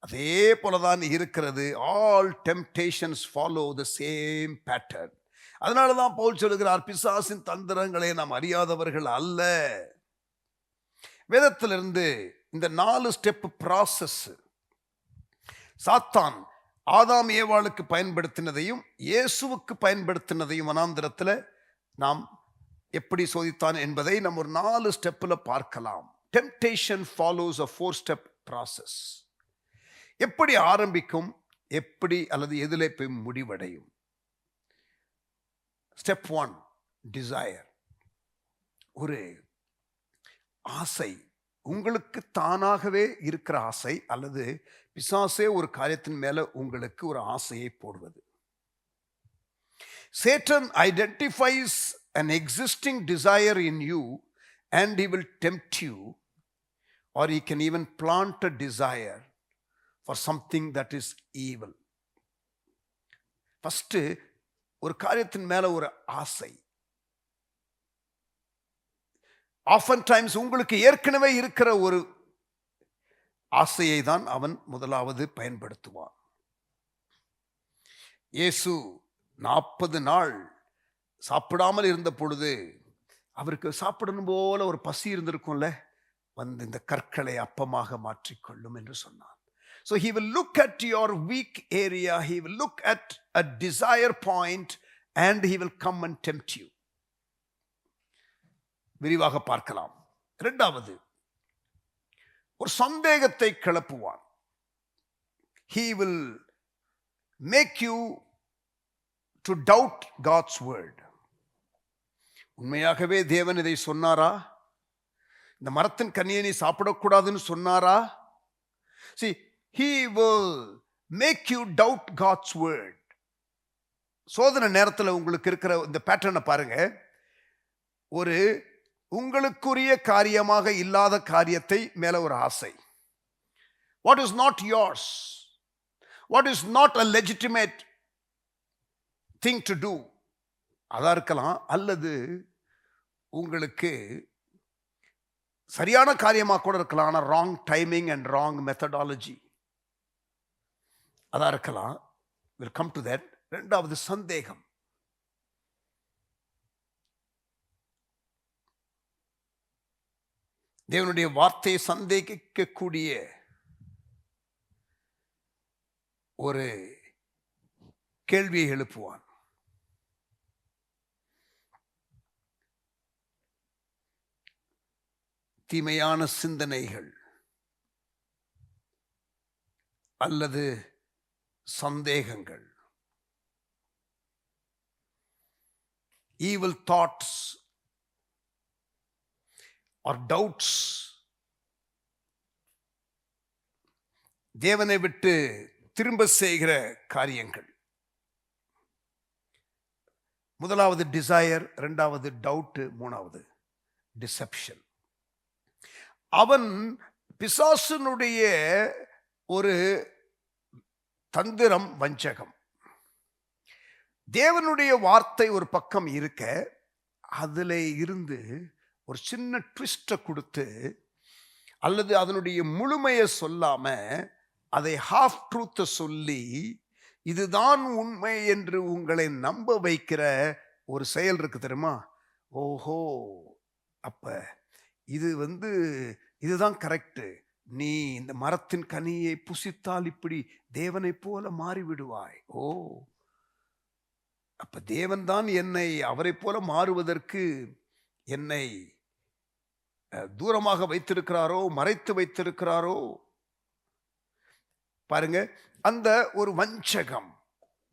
அதே போலதான் இருக்கிறது. All temptations follow the same pattern. அதனால தான் பவுல் சொல்லுகிறார், பிசாசின் தந்திரங்களை நாம் அறியாதவர்கள் அல்ல. வேதத்திலிருந்து இந்த 4 ஸ்டெப் ப்ராசஸ் சாத்தான் ஆதாம் ஏவாளுக்கு பயன்படுத்தினதையும் இயேசுவுக்கு பயன்படுத்தினதையும் வனாந்திரத்தில் நாம் எப்படி சோதித்தான் என்பதை நம்ம ஒரு 4 ஸ்டெப்பில் பார்க்கலாம். Temptation follows a 4 step process. எப்படி ஆரம்பிக்கும், எப்படி அல்லது எதிலே போய் முடிவடையும். ஸ்டெப் 1, டிசையர், ஒரு ஆசை, உங்களுக்கு தானாகவே இருக்கிற ஆசை, அல்லது பிசாசே ஒரு காரியத்தின் மேல உங்களுக்கு ஒரு ஆசையை போடுவது. Satan identifies an existing desire in you and he will tempt you, or he can even plant a desire for something that is evil. First, ஒரு காரியத்தின் மேல ஒரு ஆசை. Oftentimes உங்களுக்கு ஏற்கனவே இருக்கிற ஒரு ஆசையை தான் அவன் முதலாவது பயன்படுத்துவான். இயேசு 40 நாள் சாப்பிடாமல் இருந்த பொழுது அவருக்கு சாப்பிடணும் போல ஒரு பசி இருந்திருக்கும்ல, வந்து இந்த கற்களை அப்பமாக மாற்றிக்கொள்ளும் என்று சொன்னான். So he will look at your weak area, he will look at a desire point and he will come and tempt you. விரிவாக பார்க்கலாம். 2வது, ஒரு சந்தேகத்தை கிளப்புவான். He will make you to doubt God's word. உண்மையாகவே தேவன் இதை சொன்னாரா? இந்த மரத்தின் கனியை நீ சாப்பிடக்கூடாதுன்னு சொன்னாரா? See, he will make you doubt God's word. சோதனை நேரத்தில் உங்களுக்கு இருக்கிற இந்த பேட்டர்னை பாருங்க. ஒரு உங்களுக்குரிய காரியமாக இல்லாத காரியத்தை மேல ஒரு ஆசை. What is not yours, what is not a legitimate thing to do, அதா இருக்கலாம். அல்லது உங்களுக்கு சரியான காரியமாக கூட இருக்கலாம், ஆனால் wrong timing and wrong methodology, அதா இருக்கலாம். we'll come to that. இரண்டாவது சந்தேகம். தேவனுடைய வார்த்தையை சந்தேகிக்கக்கூடிய ஒரு கேள்வியை எழுப்புவான். தீமையான சிந்தனைகள் அல்லது சந்தேகங்கள், evil thoughts or doubts, தேவனை விட்டு திரும்ப செய்கிற காரியங்கள். முதலாவது டிசையர், இரண்டாவது டவுட், மூணாவது டிசெப்ஷன். அவன் பிசாசுனுடைய ஒரு தந்திரம் வஞ்சகம். தேவனுடைய வார்த்தை ஒரு பக்கம் இருக்க, அதில் இருந்து ஒரு சின்ன ட்விஸ்டை கொடுத்து அல்லது அதனுடைய முழுமையை சொல்லாம அதை ஹாஃப் ட்ரூத்தை சொல்லி இதுதான் உண்மை என்று உங்களை நம்ப வைக்கிற ஒரு செயல் இருக்கு தெரியுமா? ஓஹோ, அப்ப இது இதுதான் கரெக்டு, நீ இந்த மரத்தின் கனியை புசித்தால் இப்படி தேவனை போல மாறிவிடுவாய். ஓ, அப்ப தேவன் தான் என்னை அவரை போல மாறுவதற்கு என்னை தூரமாக வைத்திருக்கிறாரோ, மறைத்து வைத்திருக்கிறாரோ. பாருங்க, அந்த ஒரு வஞ்சகம்,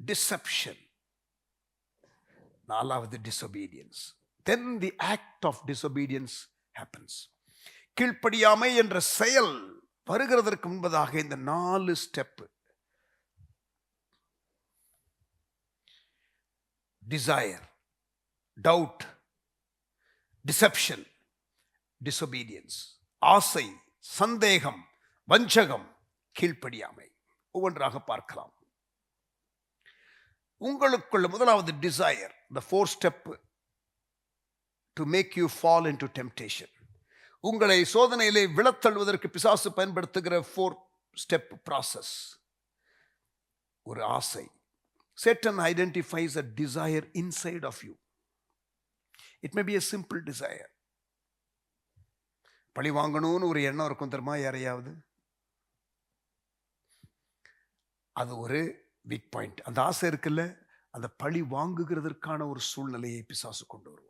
டிசெப்ஷன். நாலாவது disobedience. Then the act of disobedience happens. கீழ்ப்படியாமை என்ற செயல் வருகிறதற்கு முன்பதாக இந்த 4 step: desire, doubt, deception, disobedience. ஆசை, சந்தேகம், வஞ்சகம், கீழ்ப்படியாமை. ஒவ்வொன்றாக பார்க்கலாம். உங்களுக்குள்ள முதலாவது desire, the 4th step to make you fall into temptation. உங்களை சோதனையிலே விழத்தள்ளுவதற்கு பிசாசு பயன்படுத்துகிற 4th step process, ஒரு ஆசை. Satan identifies a desire inside of you. It may be a simple desire. பழி வாங்கணும்னு ஒரு எண்ணம் இருக்கும் தெரியுமா யாரையாவது? அது ஒரு வீக் பாயிண்ட். அந்த ஆசை இருக்குல்ல, அந்த பழி வாங்குகிறதற்கான ஒரு சூழ்நிலையை பிசாசு கொண்டு வருவான்.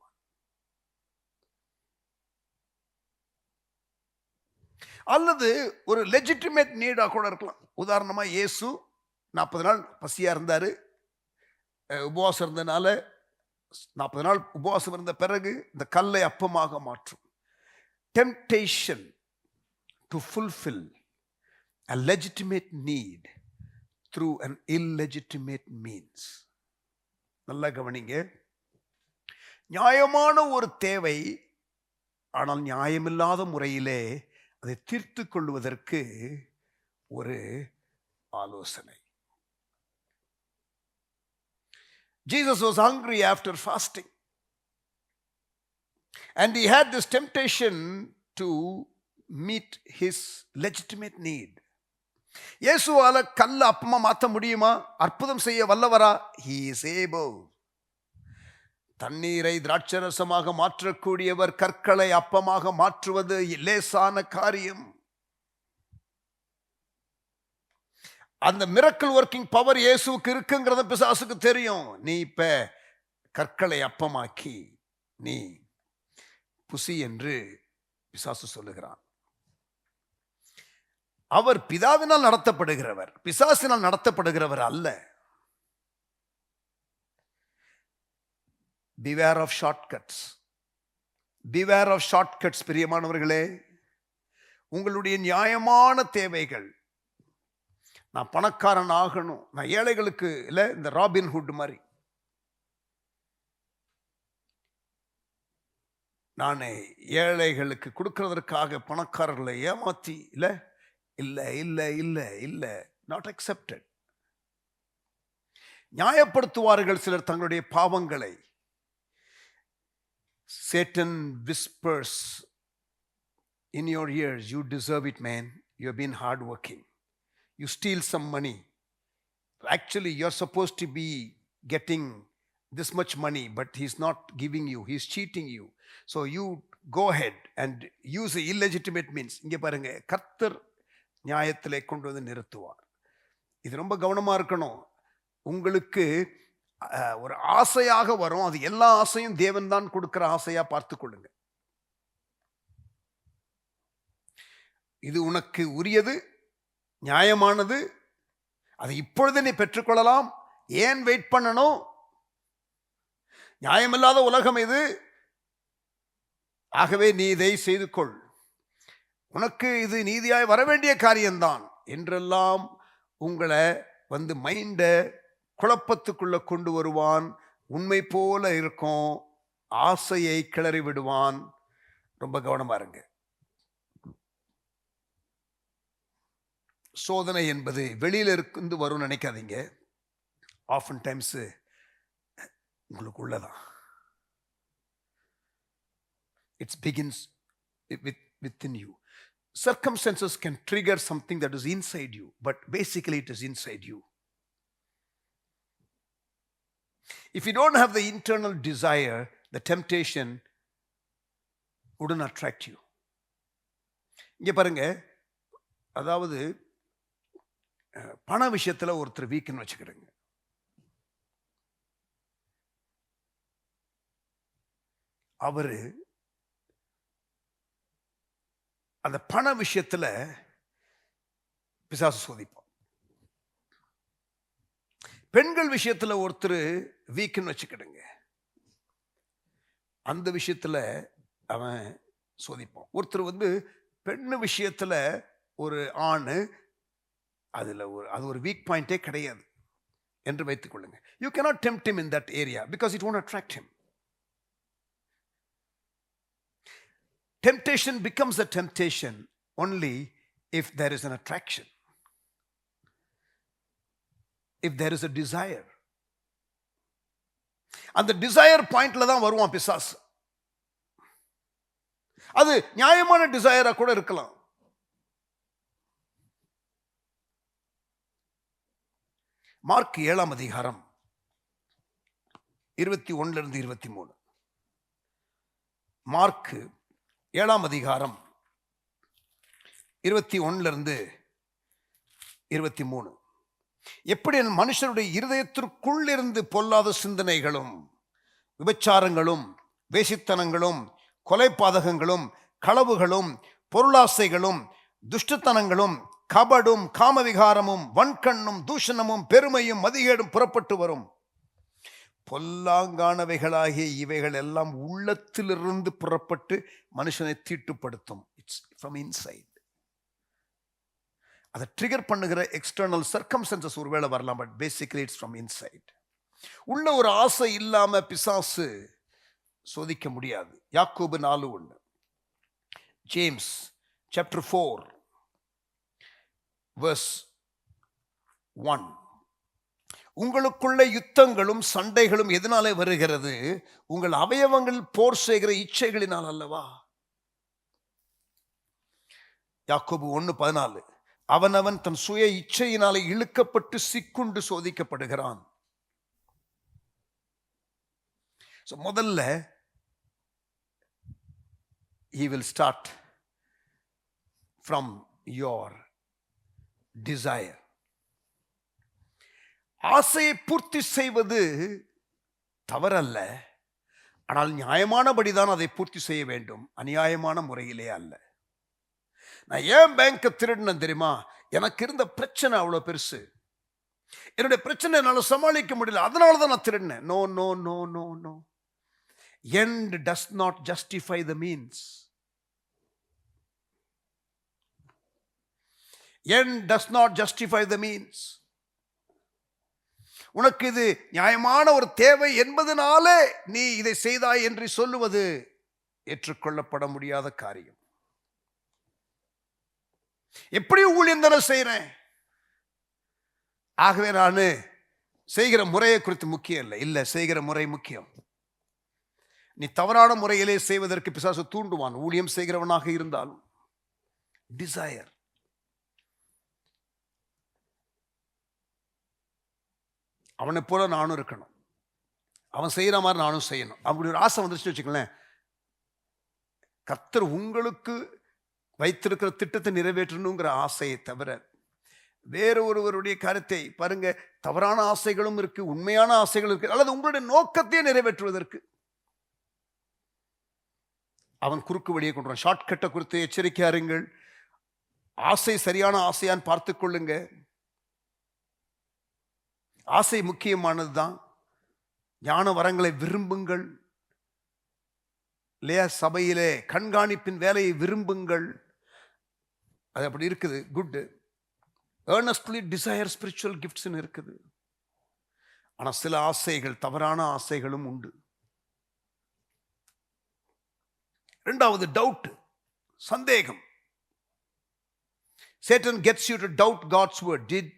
அல்லது ஒரு லெஜிட்டிமேட் நீடா கூட இருக்கலாம். உதாரணமா, இயேசு 40 நாள் பசியா இருந்தாரு, உபவாசம் இருந்தனால 40 நாள் உபவாசம் இருந்த பிறகு இந்த கல்லை அப்பமாக மாற்றும். Temptation to fulfill a legitimate need through an illegitimate means. நல்லா கவனிங்க. நியாயமான ஒரு தேவை, ஆனால் நியாயமில்லாத முறையிலே அதை தீர்த்து கொள்வதற்கு ஒரு ஆலோசனை. Jesus was hungry after fasting, and he had this temptation to meet his legitimate need. இயேசுவால கல்ல அப்பமா மாற்ற முடியுமா? அற்புதம் செய்ய வல்லவரா? He is able. தண்ணீரை திராட்சரசமாக மாற்றக்கூடியவர், கற்களை அப்பமாக மாற்றுவது லேசான காரியம். அந்த மிரக்கிள் ஒர்க்கிங் பவர் இயேசுவுக்கு இருக்குங்கிறத பிசாசுக்கு தெரியும். நீ இப்ப கற்களை அப்பமாக்கி நீ புசி என்று பிசாசு சொல்லுகிறான். அவர் பிதாவினால் நடத்தப்படுகிறவர், பிசாசினால் நடத்தப்படுகிறவர் அல்ல. Beware of shortcuts. Beware of shortcuts. பிரியமானவர்களே, உங்களுடைய நியாயமான தேவைகள், நான் பணக்காரன் ஆகணும், நான் ஏழைகளுக்கு இல்லை, இந்த ராபின்ஹுட் மாதிரி நான் ஏழைகளுக்கு கொடுக்கிறதற்காக பணக்காரர்களை ஏமாத்தி இல்லை இல்லை இல்லை இல்லை இல்லை, நாட் அக்செப்டட். நியாயப்படுத்துவார்கள் சிலர் தங்களுடைய பாவங்களை. Satan whispers in your ears, you deserve it, man, you have been hard working, you steal some money, Actually, you're supposed to be getting this much money, but he's not giving you, he's cheating you. So you go ahead and use a illegitimate means. இங்க பாருங்க, கர்த்தர் நியாயத்திலே கொண்டு வந்து நிறுத்துவார். இது ரொம்ப கவனமா இருக்கணும். உங்களுக்கு ஒரு ஆசையாக வரும், அது எல்லா ஆசையும் தேவன் தான் கொடுக்கிற ஆசையா பார்த்துக் கொள்ளுங்க. இது உனக்கு உரியது, நியாயமானது, அதை இப்பொழுது நீ பெற்றுக்கொள்ளலாம். ஏன் வெயிட் பண்ணணும்? நியாயமில்லாத உலகம் இது. ஆகவே நீ இதை செய்து கொள், உனக்கு இது நீதியாய் வரவேண்டிய காரியம்தான் என்றெல்லாம் உங்களை வந்து மைண்ட குழப்பத்துக்குள்ள கொண்டு வருவான். உண்மை போல இருக்கும், ஆசையை கிளறி விடுவான். ரொம்ப கவனமா இருங்க. சோதனை என்பது வெளியில இருந்து வரும் நினைக்காதீங்க. ஆஃபன் டைம்ஸ் உங்களுக்குள்ளதான். It's begins within you. Circumstances can trigger something that is inside you, but basically it is inside you. If you don't have the internal desire, the temptation wouldn't attract you. இங்க பாருங்க, அதாவது பண விஷயத்துல ஒருத்தர் வீக்னு வச்சுக்கிறேங்க. அவரு அந்த பண விஷயத்துல பிசாசு சோதிப்பான். பெண்கள் விஷயத்துல ஒருத்தர் வீக்னு வச்சுக்கிடுங்க, அந்த விஷயத்துல அவன் சோதிப்பான். ஒருத்தர் வந்து பெண்ணு விஷயத்துல ஒரு ஆண், அதுல அது ஒரு வீக் பாயிண்டே கிடையாது என்று வைத்துக் கொள்ளுங்க. You cannot tempt him in that area because it won't attract him. Temptation becomes a temptation only if there is an attraction, if there is a desire. அந்த டிசையர் பாயிண்ட்ல தான் வருவான் பிசாசு. அது நியாயமான டிசையரா கூட இருக்கலாம். மார்க் 7 அதிகாரம் 21 23. மார்க் 7 அதிகாரம் 21 23. எப்படி மனுஷருடைய இருதயத்திற்குள் இருந்து பொல்லாத சிந்தனைகளும் விபச்சாரங்களும் வேசித்தனங்களும் கொலைபாதகங்களும் களவுகளும் பொருளாசைகளும் துஷ்டத்தனங்களும் கபடும் காமவிகாரமும் வன்கண்ணும் தூஷணமும் பெருமையும் மதிகேடும் புறப்பட்டு வரும். பொல்லாங்கானவைகளாகிய இவைகள் எல்லாம் உள்ளத்திலிருந்து புறப்பட்டு மனுஷனை தீட்டுப்படுத்தும். It's from inside. அதை ட்ரிகர் பண்ணுகிற எக்ஸ்டர்னல் சர்க்கம்ஸ்டன்சஸ் ஒருவேளை வரலாம், but basically it's from inside. உள்ள ஒரு ஆசை இல்லாம பிசாசு சோதிக்க முடியாது. யாக்கோபு 4:1, ஜேம்ஸ் chapter 4 verse 1. உங்களுக்குள்ள யுத்தங்களும் சண்டைகளும் எதனாலே வருகிறது? உங்கள் அவயவங்கள் போர் செய்கிற இச்சைகளினால் அல்லவா? யாக்கோபு 1:14. அவனவன் தன் சுய இச்சையினாலே இழுக்கப்பட்டு சிக்குண்டு சோதிக்கப்படுகிறான். முதல்ல he will start from your desire. ஆசையை பூர்த்தி செய்வது தவறல்ல, ஆனால் நியாயமானபடிதான் அதை பூர்த்தி செய்ய வேண்டும், அநியாயமான முறையிலே அல்ல. நான் ஏன் பேங்க திருடினேன் தெரியுமா? எனக்கு இருந்த பிரச்சனை அவ்வளோ பெருசு, என்னுடைய பிரச்சனை என்னால சமாளிக்க முடியல, அதனால தான் நான் திருடினேன். No no no no no. End does not justify the means. End does not justify the means. உனக்கு இது நியாயமான ஒரு தேவை என்பதனாலே நீ இதை செய்தாய் என்று சொல்லுவது ஏற்றுக்கொள்ளப்பட முடியாத காரியம். எப்படி ஊழியம் தானே செய்றேன், ஆகவே நான் செய்கிற முறையை குறித்து முக்கியம் இல்லை. இல்ல, செய்கிற முறை முக்கியம். நீ தவறான முறையிலே செய்வதற்கு பிசாசு தூண்டுவான், ஊழியம் செய்கிறவனாக இருந்தாலும். டிசையர். அவனை போல நானும் இருக்கணும், அவன் செய்கிற மாதிரி நானும் செய்யணும். அப்படி ஒரு ஆசை வந்துருச்சுன்னு வச்சுக்கலேன், கர்த்தர் உங்களுக்கு வைத்திருக்கிற திட்டத்தை நிறைவேற்றணுங்கிற ஆசையை தவிர வேற ஒருவருடைய கருத்தை பாருங்க, தவறான ஆசைகளும் இருக்கு, உண்மையான ஆசைகளும் இருக்கு, அல்லது உங்களுடைய நோக்கத்தையே நிறைவேற்றுவதற்கு அவன் குறுக்கு வழியை கொண்டு ஷார்ட்கட்டை குறித்து எச்சரிக்கையாருங்கள். ஆசை சரியான ஆசையான்னு பார்த்துக் கொள்ளுங்க. ஆசை முக்கியமானதுதான். ஞான வரங்களை விரும்புங்கள் இல்லையா? சபையிலே கண்காணிப்பின் வேலையை விரும்புங்கள், அது அப்படி இருக்குது. Good. earnestly desire spiritual gifts இருக்குது. ஆனா சில ஆசைகள், தவறான ஆசைகளும் உண்டு. இரண்டாவது டவுட், சந்தேகம். Satan gets you to doubt God's word. Did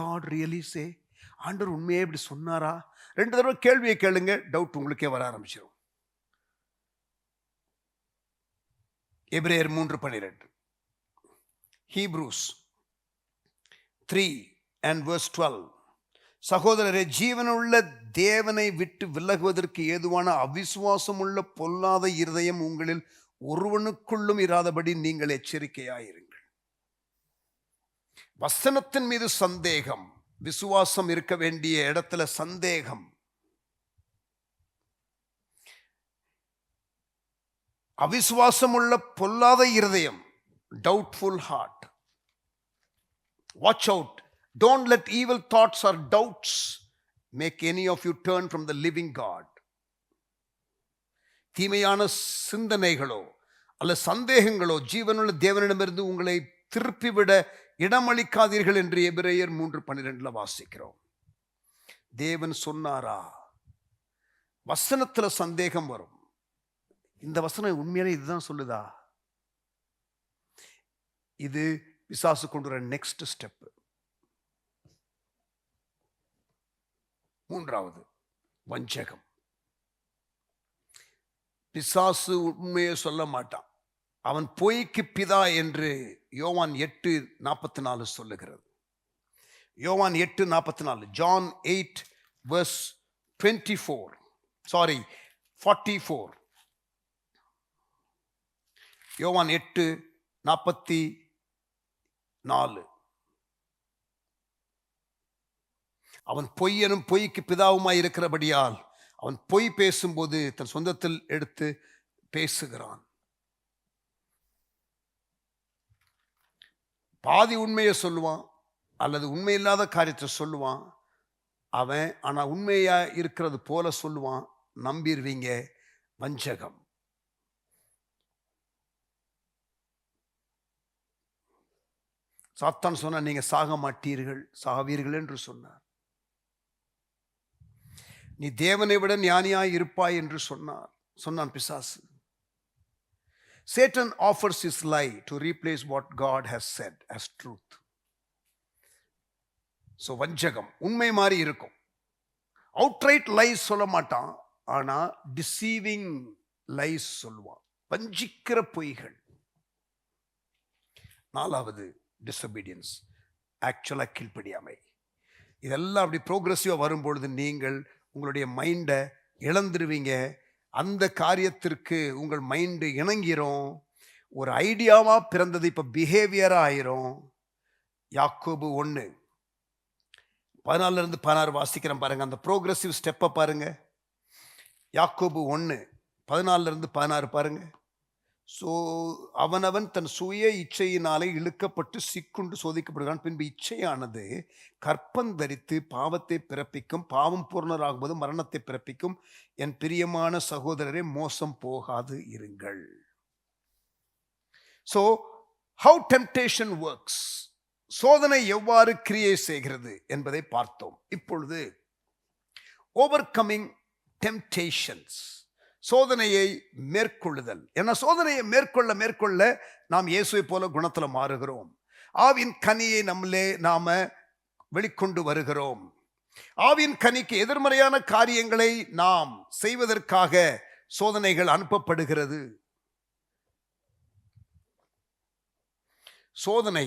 God really say? ஆண்டவர் உண்மையே இப்படி சொன்னாரா? 2 தடவை கேள்வியை கேளுங்க, டவுட் உங்களுக்கே வர ஆரம்பிச்சிடும். எபிரேயர் 3:12, ஹீப்ரூஸ் 3 and verse 12. சகோதரரே, ஜீவனுள்ள தேவனை விட்டு விலகுவதற்கு ஏதுவான அவிசுவாசம் உள்ள பொல்லாத இருதயம் உங்களில் ஒருவனுக்குள்ளும் இராதபடி நீங்கள் எச்சரிக்கையாயிருங்கள். வசனத்தின் மீது சந்தேகம், விசுவாசம் இருக்க வேண்டிய இடத்துல சந்தேகம். அவிசுவாசம் உள்ள பொல்லாத இருதயம், doubtful heart. Watch out. Don't let evil thoughts or doubts make any of you turn from the living God. தீமையான சிந்தனைகளோ அல்ல சந்தேகங்களோ ஜீவனுள்ள தேவனிடமிருந்து உங்களை திருப்பிவிட இடமளிக்காதீர்கள் என்று எபிரேயர் 3:12 வாசிக்கிறோம். தேவன் சொன்னாரா? வசனத்துல சந்தேகம் வரும். இந்த வசனம் உண்மையிலே இதுதான் சொல்லுதா? இது பிசாசு கொண்டு வர நெக்ஸ்ட் ஸ்டெப். மூன்றாவது வஞ்சகம். பிசாசு உண்மையை சொல்ல மாட்டான், அவன் பொய்க்கு பிதா என்று யோவான் 8:44 சொல்லுகிறது. யோவான் 8:44, John 8 verse 44. யோவான் 8:44. அவன் பொய்யனும் பொய்க்கு பிதாவுமாய் இருக்கிறபடியால் அவன் பொய் பேசும்போது தன் சொந்தத்தில் எடுத்து பேசுகிறான். பாதி உண்மையை சொல்லுவான் அல்லது உண்மையில்லாத காரியத்தை சொல்லுவான் அவன். ஆனா உண்மையா இருக்கிறது போல சொல்லுவான், நம்பிடுவீங்க. வஞ்சகம். சாத்தான் சொன்ன, நீங்க சாக மாட்டீர்கள், சாவீர்கள் என்று சொன்னார். நீ தேவனை விட ஞானியாய் இருப்பாய் என்று சொன்னான் பிசாசு. Satan offers his lie to replace what God has said as truth. So வஞ்சகம் உண்மை மாதிரி இருக்கும். outright lies சொல்ல மாட்டான், ஆனா deceiving lies சொல்லுவான், வஞ்சிக்கிற பொய்கள். நாலாவது disobedience, ஆக்சுவலா கீழ்ப்படியாமை. இதெல்லாம் அப்படி ப்ரோக்ரெசிவா வரும்பொழுது நீங்கள் உங்களுடைய மைண்டை இழந்துருவீங்க. அந்த காரியத்திற்கு உங்கள் மைண்டு இணங்கிரும். ஒரு ஐடியாவா பிறந்தது இப்ப பிஹேவியரா ஆயிரும். யாக்கோபு 1:14 வாசிக்கிறேன் பாருங்க, அந்த ப்ரோக்ரெசிவ் ஸ்டெப்பை பாருங்க. யாக்கோபு 1:14 பாருங்க. ஸோ அவனவன் தன் சுய இச்சையினாலே இழுக்கப்பட்டு சிக்குண்டு சோதிக்கப்படுகிறான். பின்பு இச்சையானது கற்பந்தரித்து பாவத்தை பிறப்பிக்கும், பாவம் பூர்ணராகும்போது மரணத்தை பிறப்பிக்கும். என் பிரியமான சகோதரரே, மோசம் போகாது இருங்கள். ஸோ how temptation works, சோதனை எவ்வாறு கிரியை செய்கிறது என்பதை பார்த்தோம். இப்பொழுது overcoming temptations, சோதனையை மேற்கொள்ளுதல். ஏன்னா சோதனையை மேற்கொள்ள நாம் இயேசுவை போல குணத்துல மாறுகிறோம். ஆவின் கனியை நம்மளே நாம வெளிக்கொண்டு வருகிறோம். ஆவின் கனிக்கு எதிர்மறையான காரியங்களை நாம் செய்வதற்காக சோதனைகள் அனுப்பப்படுகிறது. சோதனை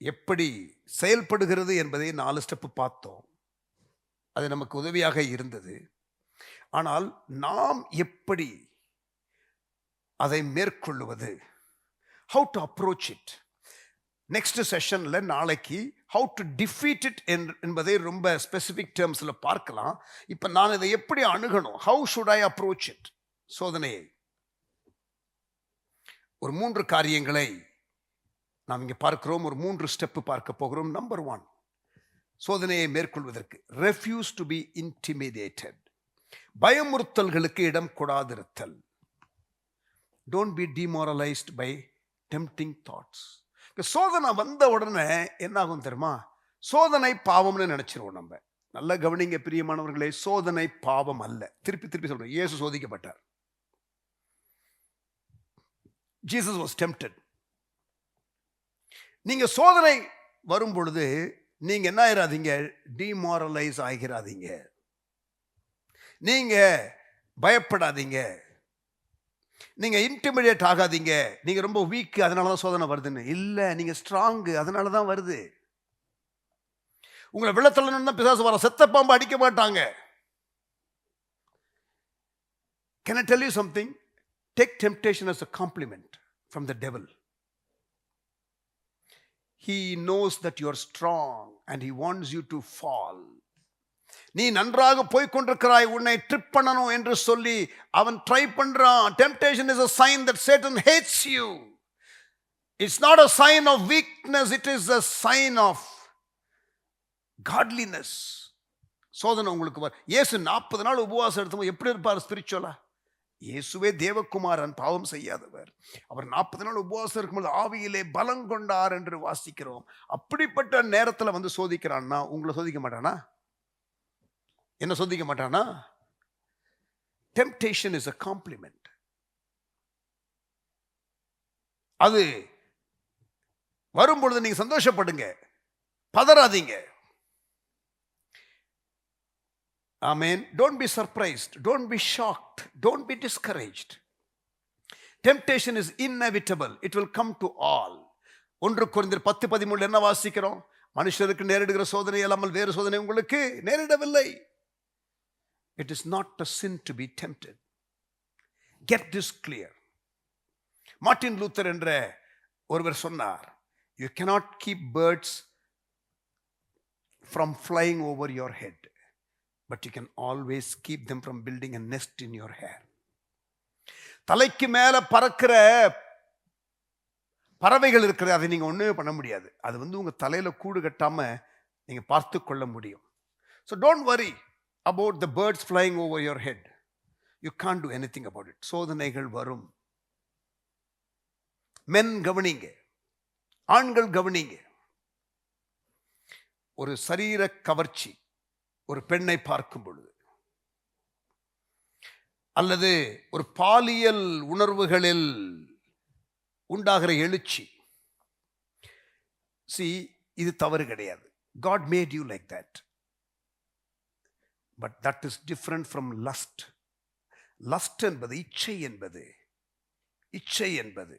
எப்படி செயல்படுகிறது என்பதை 4 ஸ்டெப் பார்த்தோம். அது நமக்கு உதவியாக இருந்தது. ஆனால் நாம் எப்படி அதை மேற்கொள்வது, how to approach it, next செஷன்ல நாளைக்கு how to defeat it என்பதை ரொம்ப ஸ்பெசிபிக் டேர்ம்ஸ்ல பார்க்கலாம். இப்ப நான் இதை எப்படி அணுகணும், how should I approach it, சோதனையை. ஒரு 3 காரியங்களை நாம் இங்கே பார்க்கிறோம். ஒரு 3 ஸ்டெப் பார்க்க போகிறோம். நம்பர் 1, சோதனையை மேற்கொள்வதற்கு refuse to be intimidated, பயமுறுத்தல்களுக்கு இடம் கொடாதிருத்தல். don't be demoralized by tempting thoughts. சோதனை வந்த உடனே என்ன ஆகும் தெரியுமா, சோதனை பாவம்னு நினைச்சிருவோம் நம்ம. நல்ல கவனிங்க பிரியமானவர்களே, சோதனை பாவம் அல்ல. திருப்பி திருப்பி சொல்றேன், இயேசு சோதிக்கப்பட்டார். Jesus was tempted. நீங்க சோதனை வரும் பொழுது நீங்க என்ன ஆயிராதீங்க, டிமாரலைஸ் ஆகிறாதீங்க. நீங்க பயப்படாதீங்க, நீங்க இன்டிமிடேட் ஆகாதீங்க. நீங்க ரொம்ப வீக் அதனாலதான் சோதனை வருதுன்னு இல்ல, நீங்க ஸ்ட்ராங் அதனாலதான் வருது. உங்களை வெள்ளத்தள்ள பிசாசு வர, செத்த பாம்பு அடிக்க மாட்டாங்க. Can I tell you something? Take temptation as a compliment from the devil. He knows that you are strong and he wants you to fall. நீ நன்றாக போய்கொண்டிருக்கிறாய், உன்னை ட்ரிப் பண்ணணும் என்று சொல்லி அவன் ட்ரை பண்றான். Temptation is a sign that Satan hates you. It's not a sign of weakness, it is a sign of godliness. சோதனை உங்களுக்கு வர. இயேசு 40 நாள் உபவாசம் எடுத்தவங்க எப்படி இருப்பார் ஸ்பிரிச்சுவலா? இயேசுவே தேவகுமாரன், பாவம் செய்யாதவர். அவர் 40 நாள் உபவாசம் இருக்கும்போது ஆவியிலே பலம் கொண்டார் என்று வாசிக்கிறோம். அப்படிப்பட்ட நேரத்தில் வந்து சோதிக்கிறான்னா உங்களை சோதிக்க மாட்டானா? என்ன சோதிக்க மாட்டானா? Temptation is a compliment. அது வரும்பொழுது நீங்க சந்தோஷப்படுங்க, பதறாதீங்க. Amen. Don't be surprised, don't be shocked, don't be discouraged. Temptation is inevitable, it will come to all. 1 கொரிந்தியர் 10:13 என்ன வாசிக்கிறோம்? மனுஷருக்கு நேரிடுகிற சோதனை இல்லாமல் வேறு சோதனை உங்களுக்கு நேரிடவில்லை. It is not a sin to be tempted. Get this clear. Martin Luther என்ற ஒருவர் சொன்னார், you cannot keep birds from flying over your head, but you can always keep them from building a nest in your hair. தலைக்கு மேல பறக்கிற பறவைகள் இருக்கிறது, அதை நீங்க ஒண்ணுமே பண்ண முடியாது. அது வந்து உங்க தலையில கூடு கட்டாம நீங்க பார்த்து கொள்ள முடியும். So don't worry about the birds flying over your head. You can't do anything about it. சோதனைகள் வரும். மென் கவனிங்க, ஆண்கள் கவனிங்க. ஒரு சரீர கவர்ச்சி ஒரு பெண்ணை பார்க்கும் பொழுது, அல்லது ஒரு பாலியல் உணர்வுகளில் உண்டாகிற எழுச்சி, see, இது தவறு கிடையாது. God made you like that. But that is different from lust. Lust என்பது இச்சை என்பது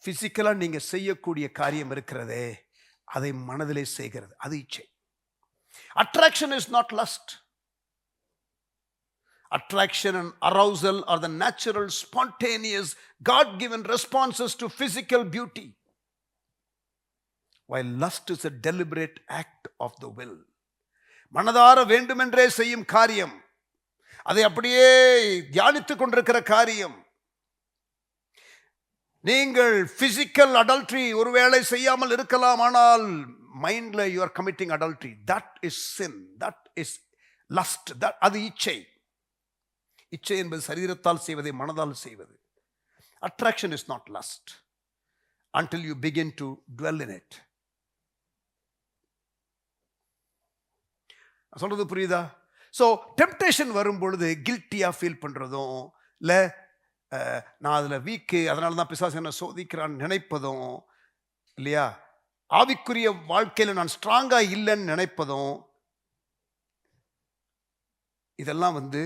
பிசிக்கலா நீங்க செய்யக்கூடிய காரியம் இருக்கிறதே, அதை மனதிலே செய்கிறது, அது இச்சை. Attraction is not lust. Attraction and arousal are the natural, spontaneous, God-given responses to physical beauty, while lust is a deliberate act of the will. மனதார வேண்டுமென்றே செய்யும் காரியம், அதை அப்படியே தியானித்துக் கொண்டிருக்கிற காரியம். நீங்கள் பிசிக்கல் அடல்ட்ரி ஒருவேளை செய்யாமல் இருக்கலாம், ஆனால் மைண்ட்ல you are committing adultery. That is sin, that is lust, அது இச்சை. இச்சை என்பது சரீரத்தால் செய்வதை மனதால் செய்வது. Attraction is not lust until you begin to dwell in it. சொல்றது புரியுதா? ஸோ டெம்டேஷன் வரும் பொழுது கில்ட்டியா ஃபீல் பண்றதும் இல்ல, நான் அதுல வீக்கு அதனால தான் பிசாசு என்ன சோதிக்கிறான்னு நினைப்பதும் இல்லையா, ஆவிக்குரிய வாழ்க்கையில நான் ஸ்ட்ராங்கா இல்லைன்னு நினைப்பதும், இதெல்லாம் வந்து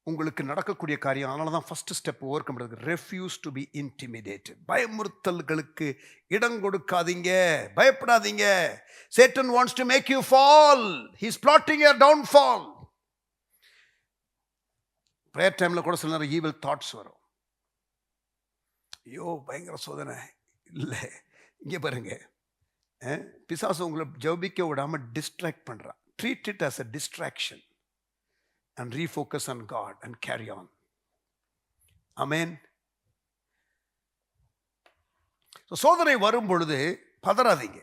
உங்களுக்கு நடக்கக்கூடிய காரியம். அதனால தான் ஃபர்ஸ்ட் ஸ்டெப் ஓவர் கம் பண்ணுறது, ரெஃப்யூஸ் டு பி இன்டிமிடேட்டட். பயமுறுத்தல்களுக்கு இடம் கொடுக்காதீங்க, பயப்படாதீங்க. Satan wants to make you fall. He is plotting your downfall. Prayer டைமில் கூட சில நேரம் ஈவில் தாட்ஸ் வரும். ஐயோ பயங்கர சோதனை இல்லை, இங்கே பாருங்க, பிசாசு உங்களை ஜெபிக்க விடாமல் டிஸ்ட்ராக்ட் பண்ணுறான். Treat it as a distraction and refocus on God and carry on. Amen. சோதனை வரும் பொழுது பதறாதீங்க.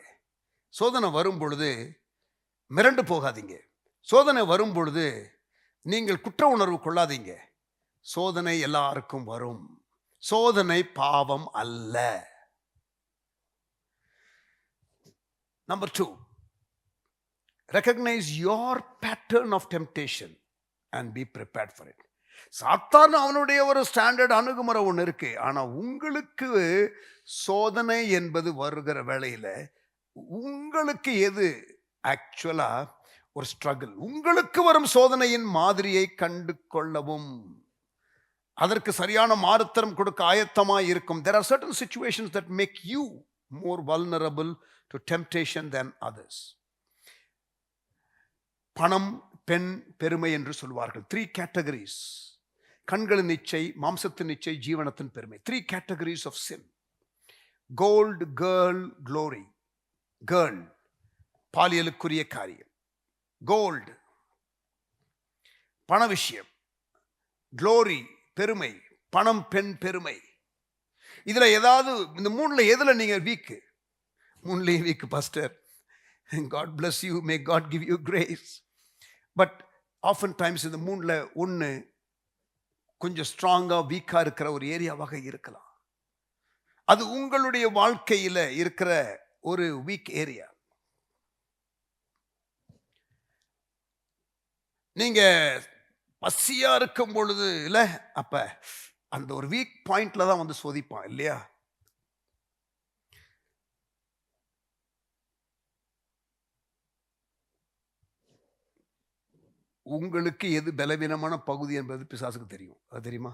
சோதனை வரும் பொழுது மிரண்டு போகாதீங்க. சோதனை வரும் பொழுது நீங்கள் குற்ற உணர்வு கொள்ளாதீங்க. சோதனை எல்லாருக்கும் வரும். சோதனை பாவம் அல்ல. Number 2, recognize your pattern of temptation and be prepared for it. சாத்தான் அவனுடைய ஒரு ஸ்டாண்டர்ட் அணுகுமுறை ஒன்று இருக்கு. ஆனால் உங்களுக்கு சோதனை என்பது வருகிற வேளையில் உங்களுக்கு எது ஆக்சுவலா ஒரு ஸ்ட்ரகிள், உங்களுக்கு வரும் சோதனையின் மாதிரியை கண்டு கொள்ளவும் அதற்கு சரியான மாறுத்தரம் கொடுக்க ஆயத்தமாக இருக்கும். There are certain situations that make you more vulnerable to temptation than others. பணம், பெண், பெருமை என்று சொல்வார்கள். 3 categories. கண்களின் இச்சை, மாம்சத்தின் இச்சை, ஜீவனத்தின் பெருமை. 3 categories of sin. Gold, girl, glory. Girl, பாலியலுக்குரிய காரியம். கோல்டு, பண விஷயம். க்ளோரி, பெருமை. பணம், பெண், பெருமை. இதுல ஏதாவது இந்த 3ல எதுல நீங்க வீக்கு? 3லையும் weak pastor. God bless you, may God give you grace. But often times இந்த 3ல ஒன்று கொஞ்சம் ஸ்ட்ராங்கா வீக்கா இருக்கிற ஒரு ஏரியாவாக இருக்கலாம். அது உங்களுடைய வாழ்க்கையில இருக்கிற ஒரு வீக் ஏரியா. நீங்க பசியா இருக்கும் பொழுது இல்ல, அப்ப அந்த ஒரு வீக் பாயிண்ட்ல தான் வந்து சோதிப்பான் இல்லையா? உங்களுக்கு எது பலவீனமான பகுதி என்பது பிசாசுக்கு தெரியும். அது தெரியுமா?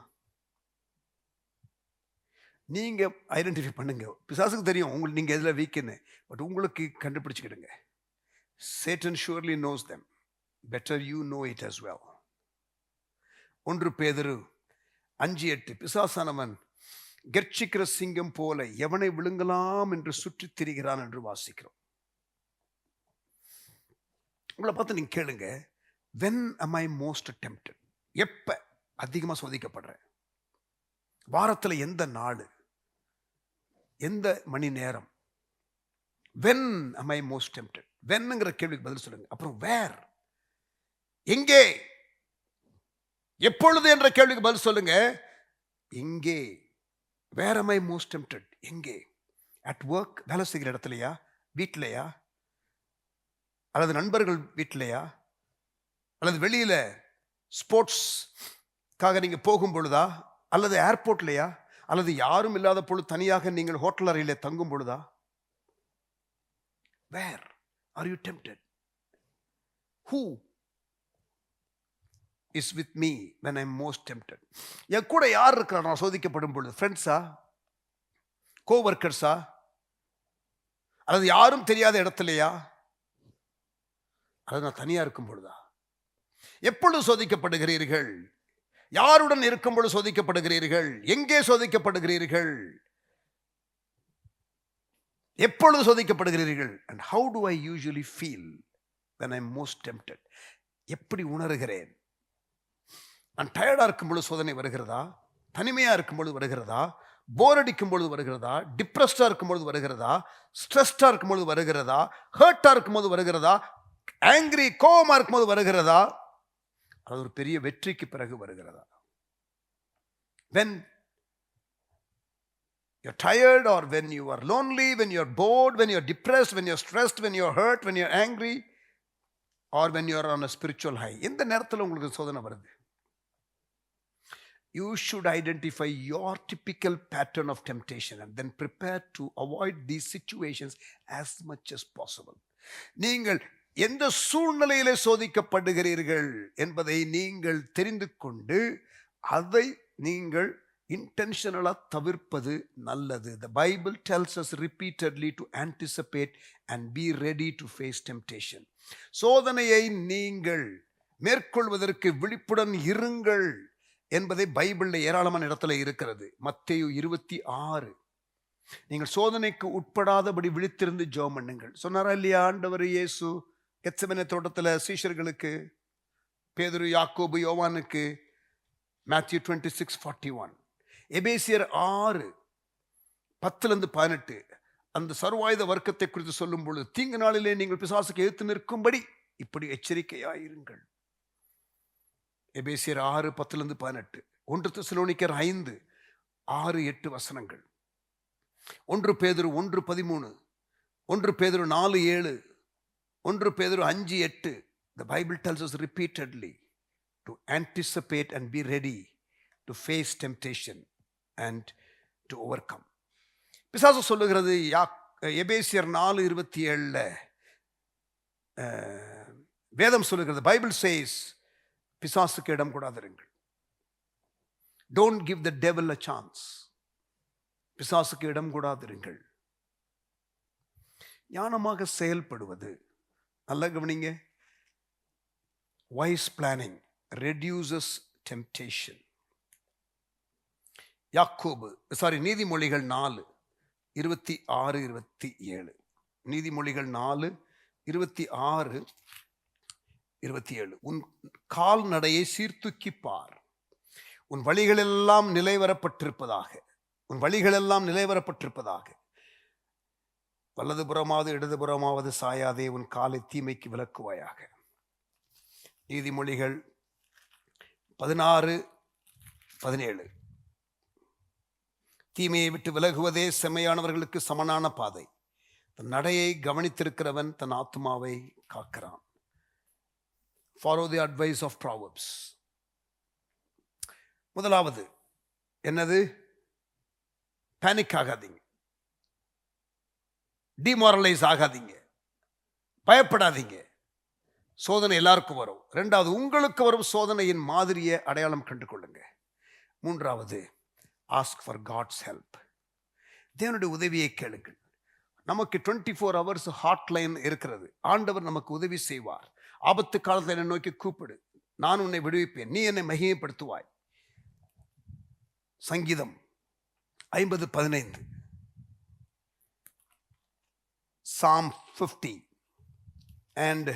நீங்க ஐடென்டிஃபை பண்ணுங்க. பிசாசுக்கு தெரியும் உங்களுக்கு நீங்க எதுல வீக்குன்னு, பட் உங்களுக்கு கண்டுபிடிச்சுக்கிடுங்க. Satan surely knows them. Better you know it as well. 1 பேதுரு 5:8, பிசாசானவன் கர்ச்சிக்கிற சிங்கம் போல எவனை விழுங்கலாம் என்று சுற்றித் திரிகிறான் என்று வாசிக்கிறோம். உங்களை பார்த்து நீங்க கேளுங்க, when am I most tempted? எப்ப அதிகமா சோதிக்கப்படுறேன்? வாரத்தில் எந்த நாள், எந்த மணி நேரம்? when am I most tempted? whenங்கிற கேள்விக்கு பதில் சொல்லுங்க. அப்புறம் where, எங்கே, எப்பொழுது என்ற கேள்விக்கு பதில் சொல்லுங்க. எங்கே? where am I most tempted? எங்கே? at work, வேலை செய்கிற இடத்துலையா, வீட்டிலையா, அல்லது நண்பர்கள் வீட்டிலையா, அல்லது வெளியில ஸ்போர்ட்ஸ்க்காக நீங்க போகும் பொழுதா, அல்லது ஏர்போர்ட்லையா, அல்லது யாரும் இல்லாத பொழுது தனியாக நீங்கள் ஹோட்டல் அறையில தங்கும் பொழுதா? where are you tempted? who is with me when I'm most tempted? என் கூட யார் இருக்கிறார் நான் சோதிக்கப்படும் பொழுது? ஃப்ரெண்ட்ஸா, கோவர்க்கர்ஸா, அல்லது யாரும் தெரியாத இடத்துலையா, அல்லது நான் தனியா இருக்கும் பொழுதா? எப்பொழுது சோதிக்கப்படுகிறீர்கள்? யாருடன் இருக்கும் பொழுது சோதிக்கப்படுகிறீர்கள்? எங்கே சோதிக்கப்படுகிறீர்கள்? எப்பொழுது சோதிக்கப்படுகிறீர்கள்? and how do I usually feel when I'm most tempted? எப்படி உணர்கிறேன்? நான் டயர்டா இருக்கும் பொழுது சோதனை வருகிறதா? தனிமையா இருக்கும் பொழுது வருகிறதா? போர் அடிக்கும் பொழுது வருகிறதா? டிப்ரெஸ்டா இருக்கும் பொழுது வருகிறதா? ஸ்ட்ரெஸ்டா இருக்கும் பொழுது வருகிறதா? ஹர்ட்டா இருக்கும் போது வருகிறதா? ஆங்கிரி, கோபமா இருக்கும் போது வருகிறதா? அது ஒரு பெரிய வெற்றிக்கு பிறகு வருகிறதா? when you're tired, or when you are lonely, when you're bored, when you're depressed, when you're stressed, when you're hurt, when you're angry, or when you're on a spiritual high, எந்த நேரத்தில் உங்களுக்கு சோதனை வருது? You should identify your typical pattern of temptation and then prepare to avoid these situations as much as possible. நீங்கள் எந்த சூழ்நிலையிலே சோதிக்கப்படுகிறீர்கள் என்பதை நீங்கள் தெரிந்து கொண்டு அதை நீங்கள் இன்டென்ஷனலா தவிர்ப்பது நல்லது. The Bible tells us repeatedly to anticipate and be ready to face temptation. சோதனையை நீங்கள் மேற்கொள்வதற்கு விழிப்புடன் இருங்கள் என்பதை பைபிள்ல ஏராளமான இடத்துல இருக்கிறது. மத்தேயு 26. நீங்கள் சோதனைக்கு உட்படாதபடி விழித்திருந்து ஜெபம் பண்ணுங்கள் சொன்னாரா இல்லையா ஆண்டவர் இயேசு கெத்செமனே தோட்டத்துல சீஷர்களுக்கு, பேதுரு, யாக்கோபு, யோவானுக்கு? Matthew 26:41. எபேசியர் 6:10-18 அந்த சர்வாயுத வர்க்கத்தை குறித்து சொல்லும் பொழுது, தீங்கு நாளிலே நீங்கள் பிசாசுக்கு எதிர்த்து நிற்கும்படி இப்படி எச்சரிக்கையாயிருங்கள். எபேசியர் 6:10-18. 1 தெசலோனிக்கர் 5:6-8 வசனங்கள். 1 பேதுரு 1:13, 1 பேதுரு 4:7, 1 பேதுரு 5:8. The Bible tells us repeatedly to anticipate and be ready to face temptation and to overcome. பிசாசு சொல்லுகிறது எபேசியர் 4:27 வேதம் சொல்லுகிறது, பைபிள் says பிசாசுக்கு இடம் கொடாதிருங்கள். Don't give the devil a chance. பிசாசுக்கு இடம் கொடாதிருங்கள். ஞானமாக செயல்படுவது, நல்ல கவனிங்க, wise planning reduces temptation. நீதிமொழிகள் 4:26-27. நீதிமொழிகள் 4:26-27. உன் கால்நடையை சீர்தூக்கிப்பார், உன் வழிகளெல்லாம் நிலைவரப்பட்டிருப்பதாக, உன் வழிகளெல்லாம் நிலைவரப்பட்டிருப்பதாக. வலதுபுறமாவது இடதுபுறமாவது சாயாதே, உன் காலை தீமைக்கு விலக்குவாயாக. நீதிமொழிகள் 16:17. தீமையை விட்டு விலகுவதே செம்மையானவர்களுக்கு சமனான பாதை, தன் நடையை கவனித்திருக்கிறவன் தன் ஆத்மாவை காக்கிறான். Follow the advice of Proverbs. முதலாவது என்னது? பேனிக் ஆகாதீங்க, டிமாரலைஸ் ஆகாதீங்க, பயப்படாதீங்க. சோதனை எல்லாருக்கும் வரும். ரெண்டாவது, உங்களுக்கு வரும் சோதனையின் மாதிரியை அடையாளம் கண்டு கொள்ளுங்க. மூன்றாவது, ஆஸ்க் ஃபார் காட்ஸ் ஹெல்ப். தேவனுடைய உதவியை கேளுங்கள். நமக்கு 24 hours ஹாட்லைன் இருக்கிறது. ஆண்டவர் நமக்கு உதவி செய்வார். ஆபத்து காலத்தில் என்னை நோக்கி கூப்பிடு, நான் உன்னை விடுவிப்பேன், நீ என்னை மகிமைப்படுத்துவாய். சங்கீதம் 50:15. Psalm 50 and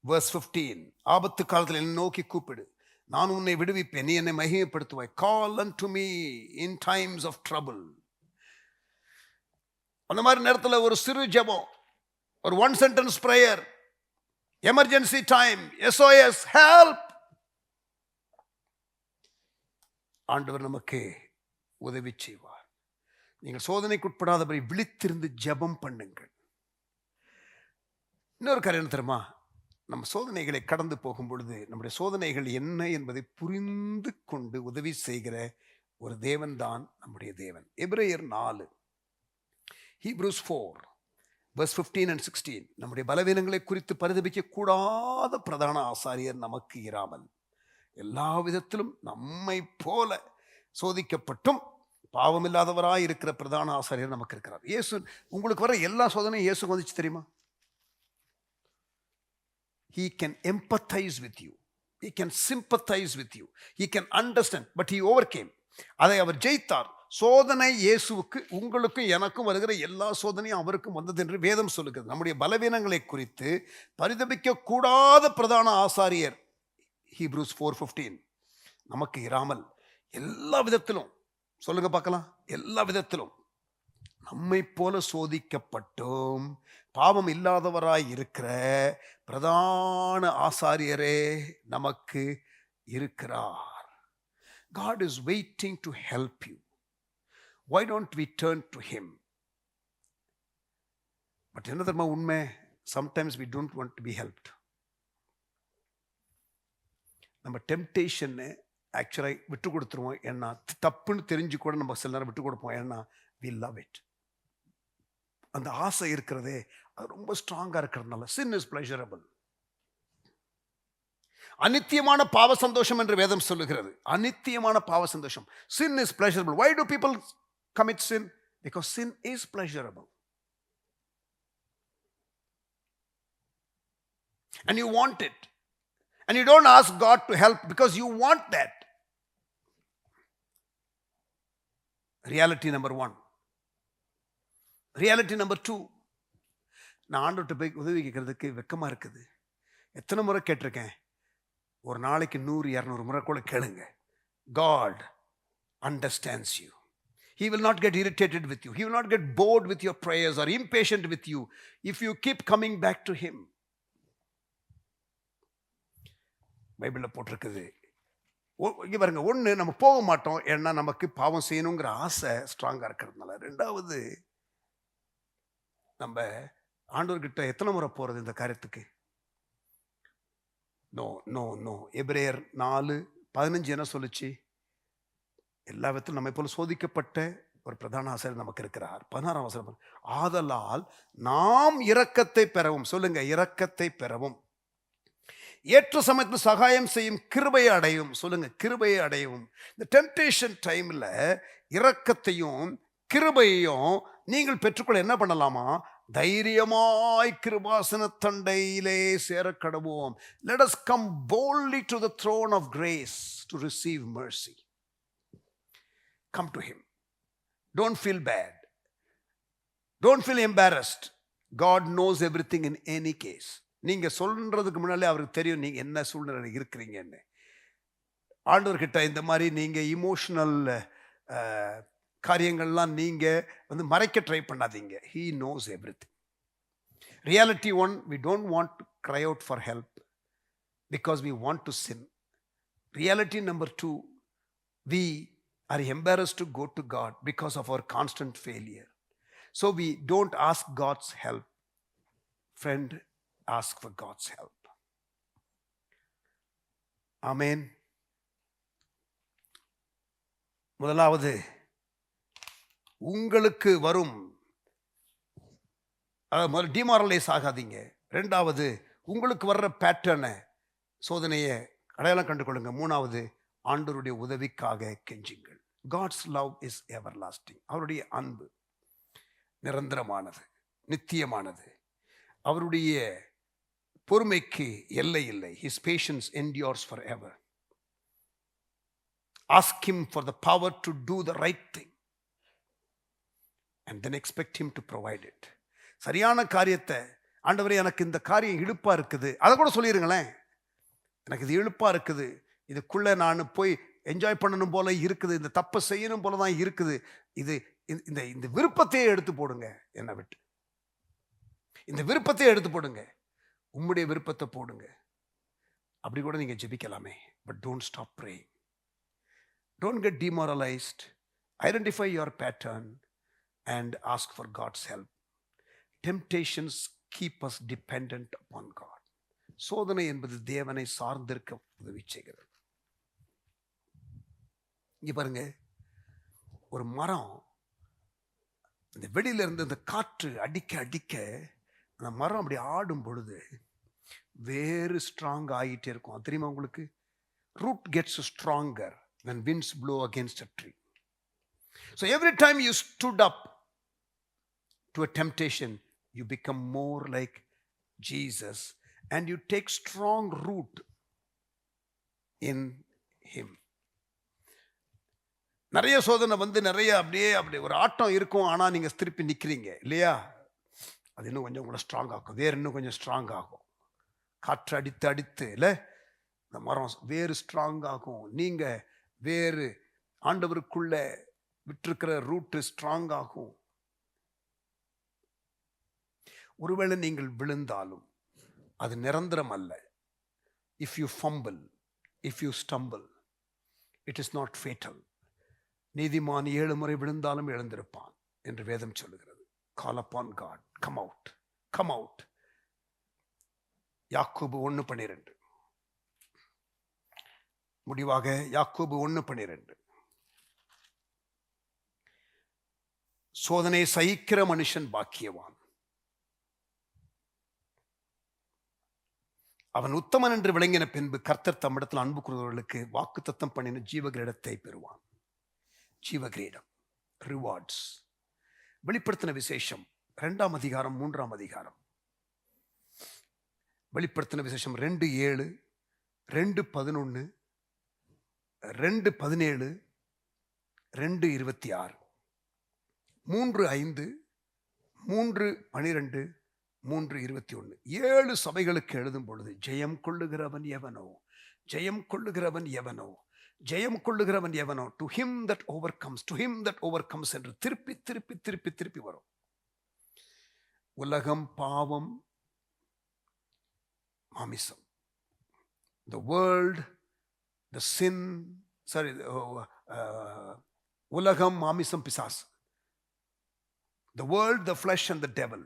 verse 15. ஆபத்து காலத்தில் என்னை நோக்கி கூப்பிடு, நான் உன்னை விடுவிப்பேன், நீ என்னை மகிமைப்படுத்துவாய். Call unto me in times of trouble. அந்த மாதிரி நேரத்தில் ஒரு சிறு ஜெபம், ஒரு 1 sentence prayer, emergency time, SOS help, ஆண்டவர் நமக்கு உதவி செய்வார். நீங்கள் சோதனைக்கு உட்படாதபடி விழித்திருந்து ஜெபம் பண்ணுங்கள். இன்னொரு காரியம் என்ன தெரியுமா? நம்ம சோதனைகளை கடந்து போகும் பொழுது நம்முடைய சோதனைகள் என்ன என்பதை புரிந்து கொண்டு உதவி செய்கிற ஒரு தேவன் தான் நம்முடைய தேவன். எபிரேயர் 4, Hebrews 4 verse 15 and 16. நம்முடைய பலவீனங்களை குறித்து பரிதபிக்க கூடாத பிரதான ஆசாரியர் நமக்கு இராமல் எல்லா விதத்திலும் நம்மை போல சோதிக்கப்பட்டும் பாவமில்லாதவராய் இருக்கிற பிரதான ஆசாரியர் நமக்கு இருக்கிறார். இயேசு, உங்களுக்கு வர எல்லா சோதனையும் இயேசு வந்துச்சு தெரியுமா? He can empathize with you, he can sympathize with you, he can understand, but he overcame. அதை அவர் ஜெயித்தார். சோதனை இயேசுவுக்கு, உங்களுக்கும் எனக்கும் வருகிற எல்லா சோதனையும் அவருக்கும் வந்தது என்று வேதம் சொல்லுகிறது. நம்முடைய பலவீனங்களை குறித்து பரிதபிக்க கூடாத பிரதான ஆசாரியர் Hebrews 4:15 நமக்கு இராமல் எல்லா விதத்திலும், சொல்லுங்க பார்க்கலாம், எல்லா விதத்திலும் நம்மை போல சோதிக்கப்பட்டும் பாவம் இல்லாதவராய் இருக்கிற பிரதான ஆசாரியரே நமக்கு இருக்கிறார். God is waiting to help you. Why don't we turn to him? But என்ன தெரியுமா உண்மை? Sometimes we don't want to be helped. நம்ம டெம்டேஷனை ஆக்சுவலாக விட்டு கொடுத்துருவோம். ஏன்னா தப்புன்னு தெரிஞ்சு கூட நம்ம சில நேரம் விட்டு கொடுப்போம். ஏன்னா we love it. அந்த ஆசை இருக்கிறதே, அது ரொம்ப ஸ்ட்ராங்கா இருக்கிறதுனால sin is pleasurable. அநித்தியமான பாவ சந்தோஷம் என்று வேதம் சொல்லுகிறது. அநித்தியமான பாவ சந்தோஷம். sin is pleasurable. Why do people commit sin? Because sin is pleasurable. And you want it. And you don't ask God to help because you want that. Reality number 1. Reality number 2. நான் ஆண்டவர்கிட்ட போய் உதவி கேட்கறதுக்கு வெக்கமா இருக்குது. எத்தனை முறை கேட்டிருக்கேன்? ஒரு நாளைக்கு 100-200 முறை கூட கேளுங்க. God understands you. He will not get irritated with you. He will not get bored with your prayers or impatient with you if you keep coming back to him. பைபிளில் போட்டிருக்குது. இங்கே பாருங்க, ஒன்று நம்ம போக மாட்டோம், ஏன்னா நமக்கு பாவம் செய்யணுங்கிற ஆசை ஸ்ட்ராங்காக இருக்கிறதுனால. ரெண்டாவது, நம்ம ஆண்டவர்கிட்ட எத்தனை முறை போகிறது இந்த காரியத்துக்கு? No no no. எபிரேயர் 4:15 என்ன சொல்லுச்சு? எல்லா விதத்திலும் நம்மை போல சோதிக்கப்பட்ட ஒரு பிரதான ஆசிரியர் நமக்கு இருக்கிறார். 16ஆம் வசனம், ஆதலால் நாம் இரக்கத்தை பெறவும், சொல்லுங்க, இரக்கத்தை பெறவும், ஏற்ற சமயத்தில் சகாயம் செய்யும் கிருபையை அடையும், சொல்லுங்க, கிருபையை அடையும். இந்த டெம்டேஷன் டைம்ல இரக்கத்தையும் கிருபையையும் நீங்கள் பெற்றுக்கொள்ள என்ன பண்ணலாமா? தைரியமாய் கிருபாசன தண்டையிலே சேர கடவோம். Let us come boldly to the throne of grace to receive mercy. Come to him. Don't feel bad. Don't feel embarrassed. God knows everything in any case. நீங்க சொல்றதுக்கு முன்னாலே அவருக்கு தெரியும் நீங்க என்ன சூழ்நிலை இருக்கிறீங்கன்னு. ஆண்டவர்கிட்ட இந்த மாதிரி நீங்க இமோஷனல் காரியங்கள்லாம் நீங்க மறைக்க ட்ரை பண்ணாதீங்க. He knows everything. Reality 1, we don't want to cry out for help because we want to sin. Reality number 2, we are embarrassed to go to God because of our constant failure. So we don't ask God's help. Friend, ask for God's help. Amen. முதலாவது, உங்களுக்கு வரும் demoralise ஆகாதீங்க. ரெண்டாவது, உங்களுக்கு வர்ற பேட்டர்னை, சோதனையை அடையாளம் கண்டுகொள்ளுங்க. மூணாவது, ஆண்டவருடைய உதவிக்காக கெஞ்சுங்கள். God's love is everlasting. அவருடைய அன்பு நிரந்தரமானது, நித்தியமானது. அவருடைய பொறுமைக்கு எல்லை இல்லை. His patience endures forever. Ask him for the power to do the right thing and then expect him to provide it. சரியான காரியத்தை, ஆண்டவரே எனக்கு இந்த காரியம் இழுப்பா இருக்குது, அதை கூட சொல்லிடுங்களேன். எனக்கு இது இழுப்பா இருக்குது, இதுக்குள்ள நான் போய் என்ஜாய் பண்ணணும் போல இருக்குது, இந்த தப்பை செய்யணும் போல தான் இருக்குது, இது இந்த இந்த விருப்பத்தையே எடுத்து போடுங்க, என்னை விட்டு இந்த விருப்பத்தையே எடுத்து போடுங்க, உம்முடைய விருப்பத்தை போடுங்க. அப்படி கூட நீங்க ஜெபிக்கலாமே. But don't stop praying. Don't get demoralised. Identify your pattern and ask for God's help. Temptations keep us dependent upon God. சோதனை என்பது தேவனை சார்ந்திருக்க உதவி செய்கிறது. இங்க பாருங்க, ஒரு மரம் இந்த வெளியில இருந்து இந்த காற்று அடிக்க அடிக்க அந்த மரம் அப்படி ஆடும் பொழுது வேறு ஸ்ட்ராங் ஆகிட்டே இருக்கும். தெரியுமா உங்களுக்கு? root gets stronger when winds blow against a tree. So every time you stood up to a temptation, you become more like Jesus and you take strong root in him. நிறைய சோதனை நிறைய அப்படியே ஒரு ஆட்டம் இருக்கும், ஆனா நீங்க திருப்பி நிக்கிறீங்க இல்லையா? அது இன்னும் கொஞ்சம் கூட ஸ்ட்ராங் ஆகும், வேறு இன்னும் கொஞ்சம் ஸ்ட்ராங் ஆகும். காற்று அடித்து அடித்து இல்லை, இந்த மரம் வேறு ஸ்ட்ராங் ஆகும். நீங்க வேறு ஆண்டவருக்குள்ள விட்டிருக்கிற ரூட் ஸ்ட்ராங் ஆகும். ஒருவேளை நீங்கள் விழுந்தாலும் அது நிரந்தரம் அல்ல. If you fumble, if you stumble, it is not fatal. நீதிமான் 7 முறை விழுந்தாலும் எழுந்திருப்பான் என்று வேதம் சொல்லுகிறது. Call upon God, come out, come out. யாக்கோபு 1:12. முடிவாக யாக்கோபு 1:12. சோதனை சகிக்கிற மனுஷன் பாக்கியவான். அவன் உத்தமன் என்று விளங்கின பின்பு கர்த்தர் தம்மிடத்தில் அன்பு கூறுகிறவர்களுக்கு வாக்குத்தத்தம் பண்ணின ஜீவகிரீடத்தை பெறுவான். ஜீவகிரீடம், ரிவார்ட்ஸ். வெளிப்படுத்தின விசேஷம் 2ஆம் அதிகாரம் 3ஆம் அதிகாரம். வெளிப்படுத்தின விசேஷம் 2:7, 2:11, 2:17, 2:26, 3:5, 3:12, 3:21. 7 சபைகளுக்கு எழுதும் பொழுது ஜெயம் கொள்ளுகிறவன் எவனோ, ஜெயம் கொள்ளுகிறவன் எவனோ, ஜெயம் கொள்ளுகிறவன் எவனோ, to him that overcomes, to him that overcomes என்று திருப்பி திருப்பி திருப்பி திருப்பி வரும். உலகம், பாவம், மாமிசம், the world, the sin, sorry, உலகம், மாமிசம், பிசாசு, the world, the flesh and the devil.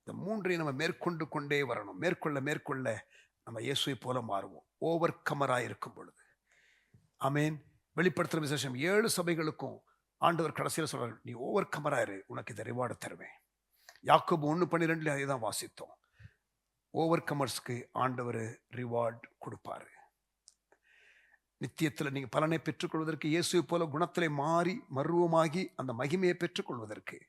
இந்த மூன்றையும் நம்ம மேற்கொண்டு கொண்டே வரணும். மேற்கொள்ள மேற்கொள்ள நம்ம இயேசுவை போல மாறுவோம், ஓவர் கமராக இருக்கும் பொழுது. ஆமேன். வெளிப்படுத்துகிற விசேஷம் 7 சபைகளுக்கும் ஆண்டவர் கடைசியில் சொல்றார், நீ ஓவர் கமராயிரு, உனக்கு இந்த ரிவார்டு தருவேன். யாக்கோபு 1:12 அதை தான் வாசித்தோம். ஓவர் கமர்ஸ்க்கு ஆண்டவர் ரிவார்டு கொடுப்பாரு. நித்தியத்தில் நீங்கள் பலனை பெற்றுக்கொள்வதற்கு, இயேசுவை போல குணத்திலே மாறி மருவமாகி அந்த மகிமையை பெற்றுக்கொள்வதற்கு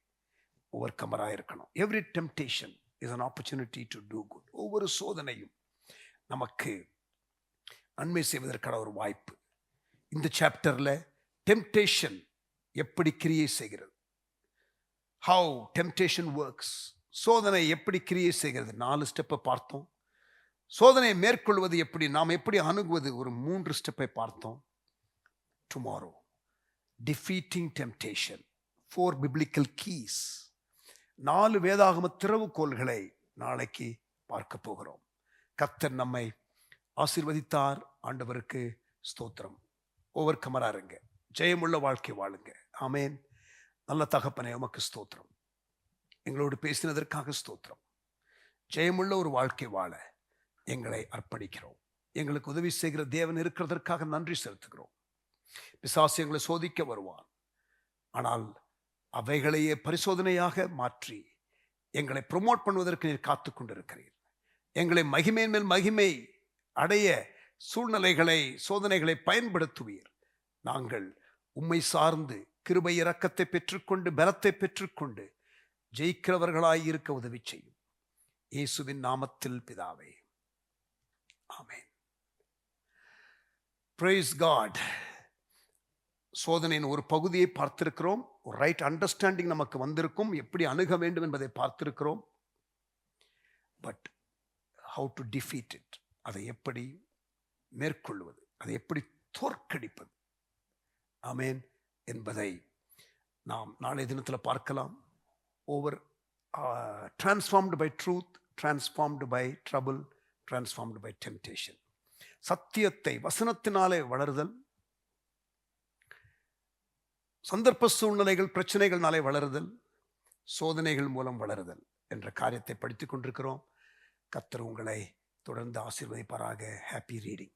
ஓவர் கமராக இருக்கணும். Every temptation is an opportunity to do good. ஒவ்வொரு சோதனையும் நமக்கு நன்மை செய்வதற்கான ஒரு வாய்ப்பு. இந்த சாப்டர்ல டெம்டேஷன் எப்படி கிரியை செய்கிறது, how temptation works, சோதனை எப்படி கிரியை செய்கிறது, 4 ஸ்டெப்பை பார்த்தோம். சோதனையை மேற்கொள்வது எப்படி, நாம் எப்படி அணுகுவது, ஒரு 3 ஸ்டெப்பை பார்த்தோம். Tomorrow defeating temptation, 4 biblical keys, 4 வேதாகம திறவுகோல்களை நாளைக்கு பார்க்க போகிறோம். கர்த்தர் நம்மை ஆசீர்வதித்தார். ஆண்டவருக்கு ஸ்தோத்திரம். ஓவர் கமரா இருங்க, ஜெயமுள்ள வாழ்க்கை வாழுங்க. ஆமேன். நல்ல தகப்பனே, உமக்கு ஸ்தோத்திரம். எங்களோடு பேசினதற்காக ஸ்தோத்திரம். ஜெயமுள்ள ஒரு வாழ்க்கை வாழ எங்களை அர்ப்பணிக்கிறோம். எங்களுக்கு உதவி செய்கிற தேவன் இருக்கிறதற்காக நன்றி செலுத்துகிறோம். பிசாசு எங்களை சோதிக்க வருவான், ஆனால் அவைகளையே பரிசோதனையாக மாற்றி எங்களை ப்ரொமோட் பண்ணுவதற்கு நீர் காத்து கொண்டிருக்கிறீர். எங்களை மகிமையின் மேல் மகிமை அடைய சூழ்நிலைகளை, சோதனைகளை பயன்படுத்துவீர். நாங்கள் உம்மை சார்ந்து கிருபை இரக்கத்தை பெற்றுக்கொண்டு பலத்தை பெற்றுக்கொண்டு ஜெயிக்கிறவர்களாய் இருக்க உதவி செய்யும். இயேசுவின் நாமத்தில் பிதாவே, ஆமென். Price God. சோதனையின் ஒரு பகுதியை பார்த்திருக்கிறோம். ஒரு ரைட் அண்டர்ஸ்டாண்டிங் நமக்கு வந்திருக்கும், எப்படி அணுக வேண்டும் என்பதை பார்த்திருக்கிறோம். But how to defeat it, அதை எப்படி மேற்கொள்வது, அதை எப்படி தோற்கடிப்பது, ஆமேன், என்பதை நாம் நாளைய தினத்தில் பார்க்கலாம். Over transformed by truth, transformed by trouble, transformed by temptation. சத்தியத்தை வசனத்தினாலே வளருதல், சந்தர்ப்ப சூழ்நிலைகள் பிரச்சனைகள்னாலே வளருதல், சோதனைகள் மூலம் வளருதல் என்ற காரியத்தை படித்துக் கொண்டிருக்கிறோம். கர்த்தர் உங்களை தொடர்ந்து ஆசீர்வதிப்பாராக. Happy reading.